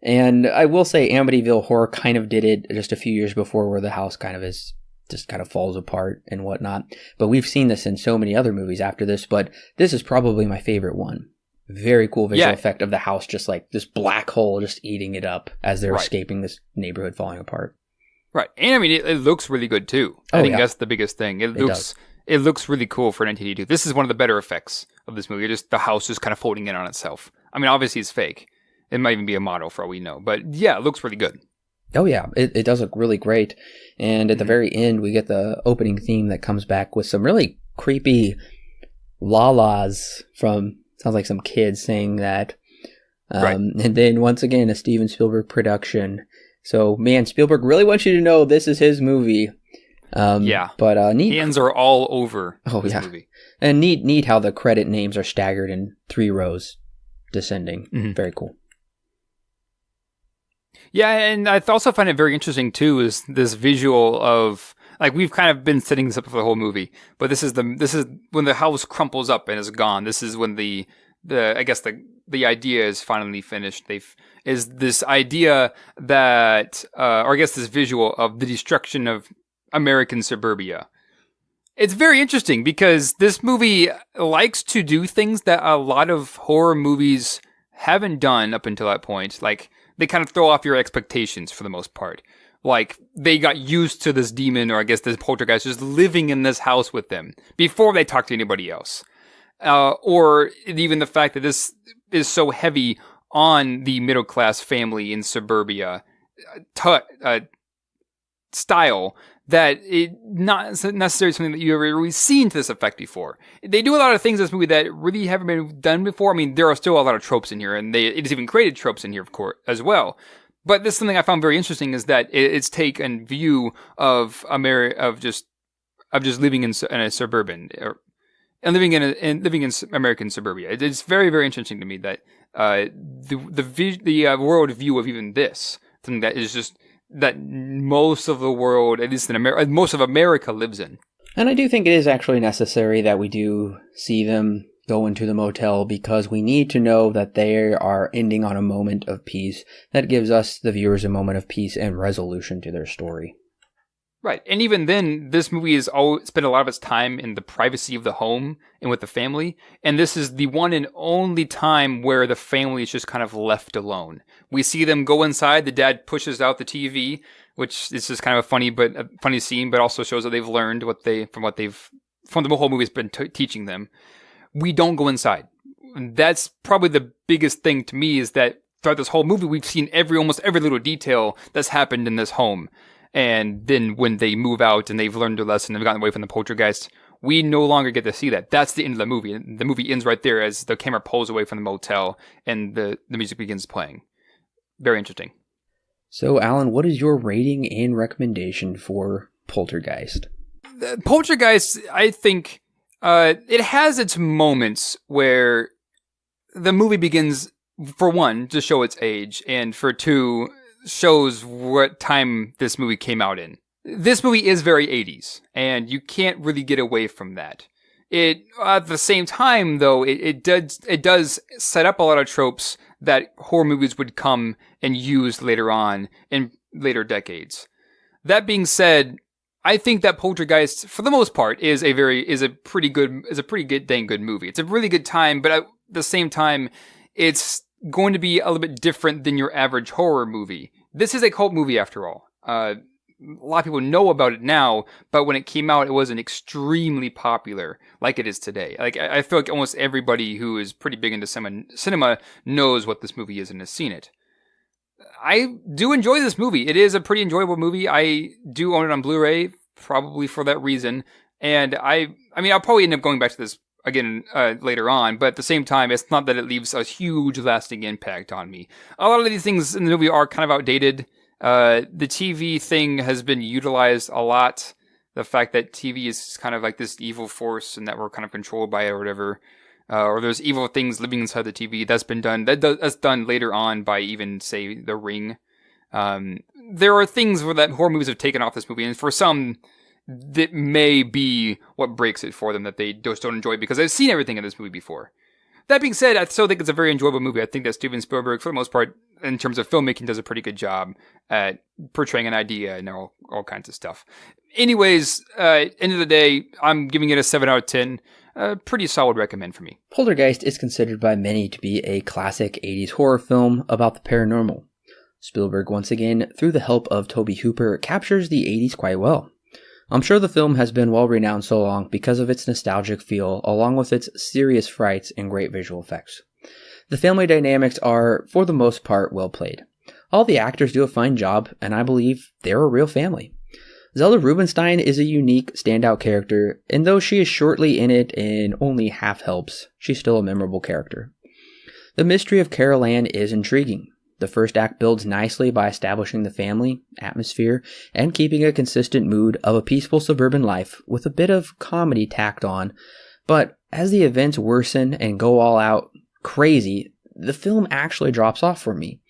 And I will say Amityville Horror kind of did it just a few years before, where the house kind of falls apart and whatnot. But we've seen this in so many other movies after this, but this is probably my favorite one. Very cool visual effect of the house, just like this black hole just eating it up as they're escaping this neighborhood falling apart. Right. And I mean, it looks really good too. I think that's the biggest thing. It looks really cool for 1982. This is one of the better effects of this movie. Just the house just kind of folding in on itself. I mean, obviously it's fake. It might even be a model for all we know. But yeah, it looks really good. Oh yeah, it does look really great. And at the very end, we get the opening theme that comes back with some really creepy la-las from, sounds like some kids saying that. And then once again, a Steven Spielberg production. So man, Spielberg really wants you to know this is his movie. But neat. Hands are all over this movie. And neat how the credit names are staggered in 3 rows, descending. Mm-hmm. Very cool. Yeah, and I also find it very interesting too is this visual of, like, we've kind of been setting this up for the whole movie, but this is when the house crumples up and is gone. This is when the idea is finally finished. Is this idea that, or I guess this visual of the destruction of American suburbia. It's very interesting because this movie likes to do things that a lot of horror movies haven't done up until that point. Like, they kind of throw off your expectations for the most part. Like, they got used to this demon, or I guess this poltergeist, just living in this house with them before they talk to anybody else. Or even the fact that this is so heavy on the middle-class family in suburbia style that it not necessarily something that you've ever really seen to this effect before. They do a lot of things in this movie that really haven't been done before. I mean, there are still a lot of tropes in here, and it has even created tropes in here, of course, as well. But this is something I found very interesting, is that its take and view of just living in a suburban and living in American suburbia. It's very, very interesting to me that the world view of even this. Something that is just that most of the world, at least in America, most of America lives in. And I do think it is actually necessary that we do see them go into the motel because we need to know that they are ending on a moment of peace that gives us, the viewers, a moment of peace and resolution to their story. Right. And even then, this movie has spent a lot of its time in the privacy of the home and with the family. And this is the one and only time where the family is just kind of left alone. We see them go inside. The dad pushes out the TV, which is just kind of a funny scene, but also shows that they've learned from the whole movie has been teaching them. We don't go inside. That's probably the biggest thing to me, is that throughout this whole movie, we've seen almost every little detail that's happened in this home. And then when they move out and they've learned their lesson and they've gotten away from the poltergeist, we no longer get to see that. That's the end of the movie. The movie ends right there as the camera pulls away from the motel and the music begins playing. Very interesting. So, Alan, what is your rating and recommendation for Poltergeist? Poltergeist, I think, it has its moments where the movie begins, for one, to show its age, and for two, shows what time this movie came out in. This movie is very 80s, and you can't really get away from that. It, at the same time, though, it does set up a lot of tropes that horror movies would come and use later on in later decades. That being said, I think that Poltergeist, for the most part, is a pretty dang good movie. It's a really good time, but at the same time, it's going to be a little bit different than your average horror movie. This is a cult movie, after all. A lot of people know about it now, but when it came out, it wasn't extremely popular like it is today. Like, I feel like almost everybody who is pretty big into cinema knows what this movie is and has seen it. I do enjoy this movie. It is a pretty enjoyable movie. I do own it on Blu-ray, probably for that reason. And I mean, I'll probably end up going back to this again later on, but at the same time, it's not that it leaves a huge lasting impact on me. A lot of these things in the movie are kind of outdated. The TV thing has been utilized a lot. The fact that TV is kind of like this evil force and that we're kind of controlled by it or whatever. Or there's evil things living inside the TV. That's been done. That's done later on by even, say, The Ring. There are things that horror movies have taken off this movie, and for some, that may be what breaks it for them, that they just don't enjoy because they've seen everything in this movie before. That being said, I still think it's a very enjoyable movie. I think that Steven Spielberg, for the most part, in terms of filmmaking, does a pretty good job at portraying an idea and all kinds of stuff. Anyways, end of the day, I'm giving it a 7 out of 10. Pretty solid recommend for me. Poltergeist is considered by many to be a classic 80s horror film about the paranormal. Spielberg, once again, through the help of Tobe Hooper, captures the 80s quite well. I'm sure the film has been well renowned so long because of its nostalgic feel, along with its serious frights and great visual effects. The family dynamics are, for the most part, well played. All the actors do a fine job, and I believe they're a real family. Zelda Rubinstein is a unique, standout character, and though she is shortly in it and only half helps, she's still a memorable character. The mystery of Carol Ann is intriguing. The first act builds nicely by establishing the family, atmosphere, and keeping a consistent mood of a peaceful suburban life with a bit of comedy tacked on, but as the events worsen and go all out crazy, the film actually drops off for me.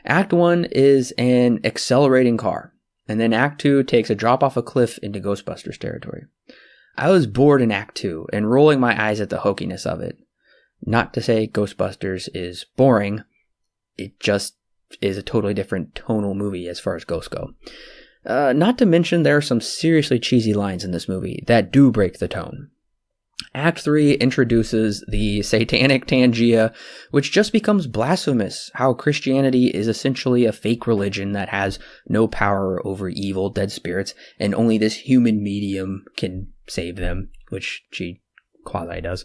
Act 1 is an accelerating car, and then Act 2 takes a drop off a cliff into Ghostbusters territory. I was bored in Act 2 and rolling my eyes at the hokiness of it. Not to say Ghostbusters is boring, it just is a totally different tonal movie as far as ghosts go. Not to mention there are some seriously cheesy lines in this movie that do break the tone. Act 3 introduces the satanic Tangia, which just becomes blasphemous, how Christianity is essentially a fake religion that has no power over evil dead spirits, and only this human medium can save them, which she quasi does.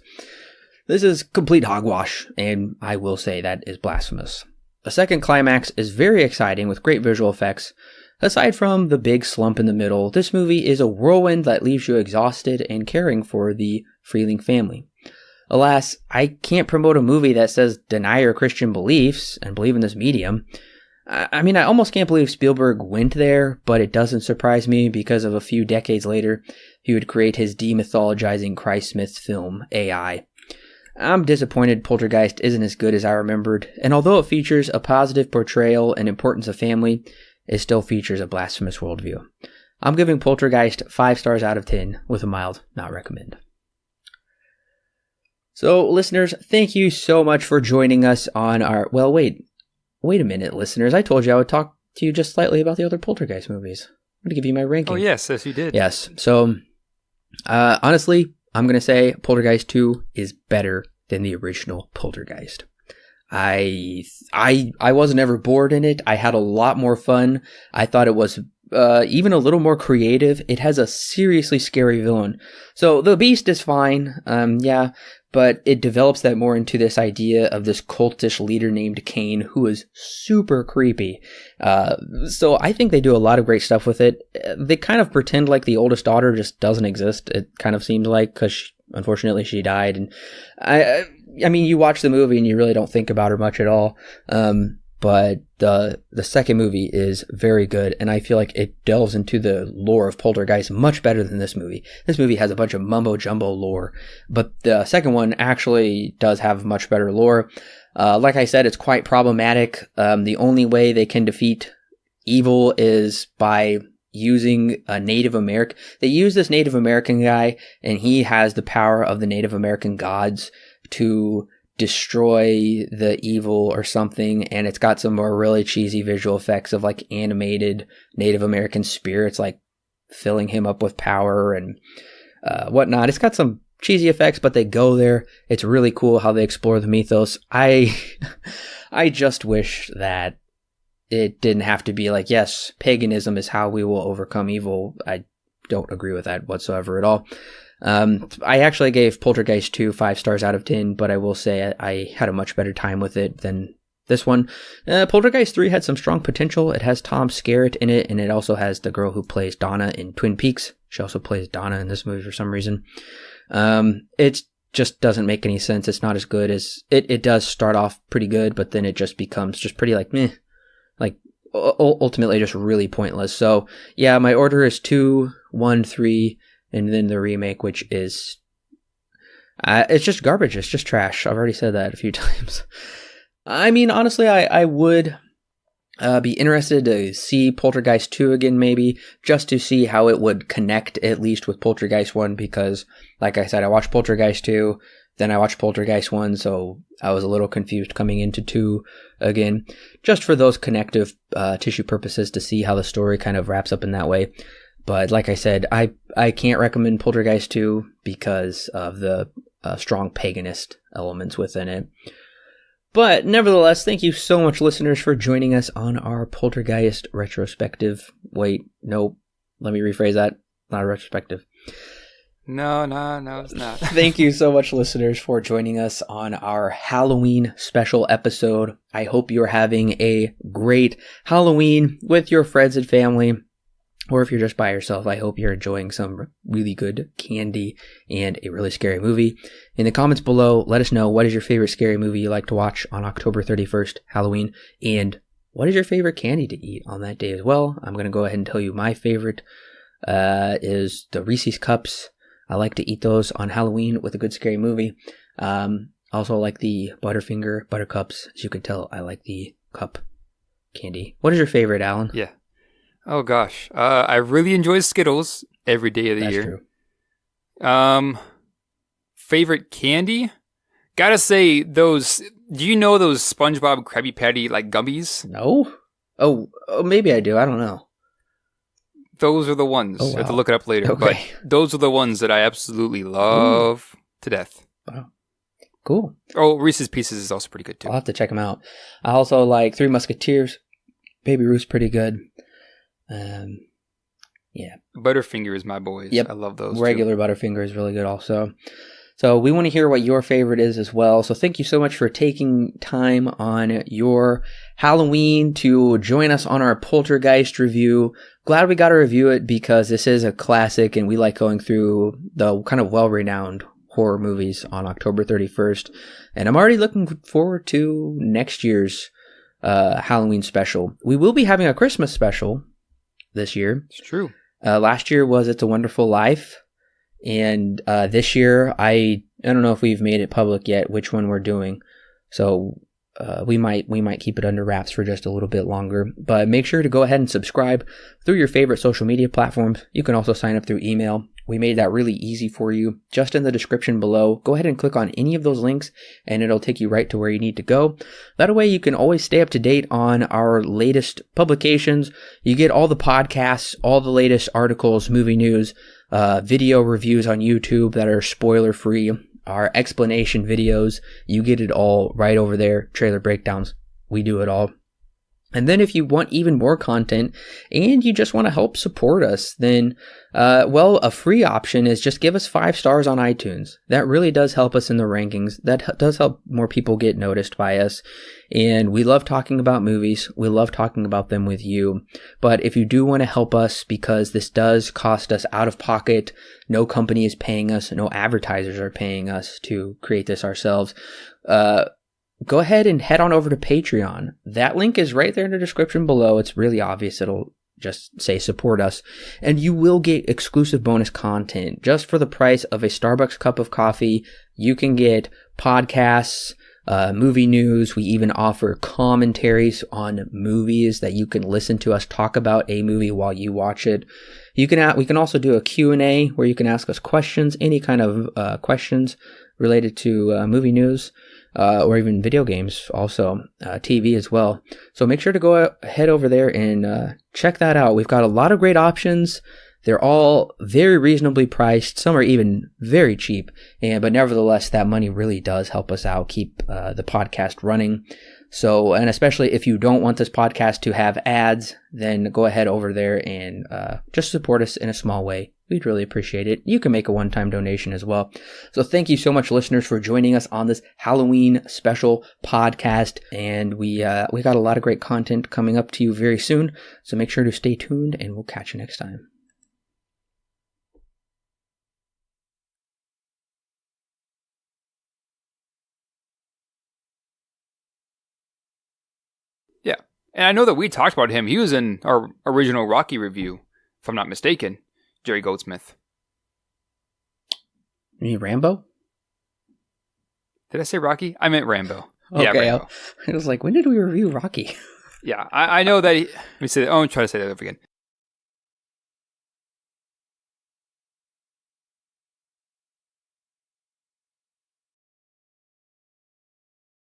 This is complete hogwash, and I will say that is blasphemous. The second climax is very exciting with great visual effects. Aside from the big slump in the middle, this movie is a whirlwind that leaves you exhausted and caring for the Freeling family. Alas, I can't promote a movie that says deny your Christian beliefs and believe in this medium. I mean, I almost can't believe Spielberg went there, but it doesn't surprise me because of a few decades later, he would create his demythologizing Christ Smith film, AI. I'm disappointed Poltergeist isn't as good as I remembered, and although it features a positive portrayal and importance of family, it still features a blasphemous worldview. I'm giving Poltergeist 5 stars out of 10 with a mild not recommend. So, listeners, thank you so much for joining us on our... Well, wait a minute, listeners. I told you I would talk to you just slightly about the other Poltergeist movies. I'm going to give you my ranking. Oh, yes, you did. Yes. So, honestly, I'm going to say Poltergeist 2 is better than the original Poltergeist. I wasn't ever bored in it. I had a lot more fun. I thought it was even a little more creative. It has a seriously scary villain. So the Beast is fine. But it develops that more into this idea of this cultish leader named Cain, who is super creepy. So I think they do a lot of great stuff with it. They kind of pretend like the oldest daughter just doesn't exist. It kind of seems like, because unfortunately she died. And I mean, you watch the movie and you really don't think about her much at all. But the second movie is very good, and I feel like it delves into the lore of Poltergeist much better than this movie. This movie has a bunch of mumbo-jumbo lore, but the second one actually does have much better lore. Like I said, it's quite problematic. The only way they can defeat evil is by using a Native American. They use this Native American guy, and he has the power of the Native American gods to destroy the evil or something, and it's got some more really cheesy visual effects of like animated Native American spirits like filling him up with power and whatnot. It's got some cheesy effects, but they go there. It's really cool how they explore the mythos. I just wish that it didn't have to be like, yes, paganism is how we will overcome evil. I don't agree with that whatsoever at all. I actually gave Poltergeist 2 5 stars out of 10, but I will say I had a much better time with it than this one. Poltergeist 3 had some strong potential. It has Tom Skerritt in it, and it also has the girl who plays Donna in Twin Peaks. She also plays Donna in this movie for some reason. It just doesn't make any sense. It's not as good as... It does start off pretty good, but then it just becomes just pretty like meh. Like, ultimately just really pointless. So, yeah, my order is 2, 1, 3... and then the remake, which is... it's just garbage. It's just trash. I've already said that a few times. I mean, honestly, I would be interested to see Poltergeist 2 again, maybe, just to see how it would connect, at least with Poltergeist 1, because, like I said, I watched Poltergeist 2, then I watched Poltergeist 1, so I was a little confused coming into 2 again, just for those connective tissue purposes to see how the story kind of wraps up in that way. But like I said, I can't recommend Poltergeist 2 because of the strong paganist elements within it. But nevertheless, thank you so much, listeners, for joining us on our Poltergeist retrospective. Wait, no, let me rephrase that. Not a retrospective. No, it's not. Thank you so much, listeners, for joining us on our Halloween special episode. I hope you're having a great Halloween with your friends and family. Or if you're just by yourself, I hope you're enjoying some really good candy and a really scary movie. In the comments below, let us know what is your favorite scary movie you like to watch on October 31st, Halloween, and what is your favorite candy to eat on that day as well. I'm going to go ahead and tell you my favorite is the Reese's Cups. I like to eat those on Halloween with a good scary movie. Also like the Butterfinger Buttercups. As you can tell, I like the cup candy. What is your favorite, Alan? Yeah. Oh gosh, I really enjoy Skittles every day of the year. True. Favorite candy? Gotta say those. Do you know those SpongeBob Krabby Patty like gummies? No. Oh, maybe I do. I don't know. Those are the ones. Oh, wow. I have to look it up later. Okay. But those are the ones that I absolutely love to death. Wow. Cool. Oh, Reese's Pieces is also pretty good too. I'll have to check them out. I also like Three Musketeers. Baby Ruth's pretty good. Yeah. Butterfinger is my boys. Yep. I love those. Regular too. Butterfinger is really good also. So we want to hear what your favorite is as well. So thank you so much for taking time on your Halloween to join us on our Poltergeist review. Glad we got to review it because this is a classic and we like going through the kind of well-renowned horror movies on October 31st. And I'm already looking forward to next year's Halloween special. We will be having a Christmas special this year. It's true. Last year was It's a Wonderful Life. And this year, I I don't know if we've made it public yet which one we're doing, so we might keep it under wraps for just a little bit longer. But make sure to go ahead and subscribe through your favorite social media platforms. You can also sign up through email. We made that really easy for you. Just in the description below, go ahead and click on any of those links and it'll take you right to where you need to go. That way you can always stay up to date on our latest publications. You get all the podcasts, all the latest articles, movie news, video reviews on YouTube that are spoiler free, our explanation videos. You get it all right over there. Trailer breakdowns. We do it all. And then if you want even more content and you just want to help support us, then, a free option is just give us 5 stars on iTunes. That really does help us in the rankings. That does help more people get noticed by us. And we love talking about movies. We love talking about them with you. But if you do want to help us, because this does cost us out of pocket, no company is paying us, no advertisers are paying us to create this ourselves, go ahead and head on over to Patreon. That link is right there in the description below. It's really obvious. It'll just say support us. And you will get exclusive bonus content. Just for the price of a Starbucks cup of coffee, you can get podcasts, movie news. We even offer commentaries on movies that you can listen to us talk about a movie while you watch it. We can also do a Q&A where you can ask us questions, any kind of questions related to movie news. Or even video games, also TV as well. So make sure to go head over there and check that out. We've got a lot of great options. They're all very reasonably priced. Some are even very cheap. But nevertheless, that money really does help us out, keep the podcast running. So, and especially if you don't want this podcast to have ads, then go ahead over there and just support us in a small way. We'd really appreciate it. You can make a one-time donation as well. So thank you so much, listeners, for joining us on this Halloween special podcast. And we got a lot of great content coming up to you very soon. So make sure to stay tuned, and we'll catch you next time. Yeah. And I know that we talked about him. He was in our original Rocky review, if I'm not mistaken. Jerry Goldsmith. You mean Rambo? Did I say Rocky? I meant Rambo. Okay, yeah, Rambo. I was like, when did we review Rocky? Yeah, I know that. Let me say. I'm trying to say that over again.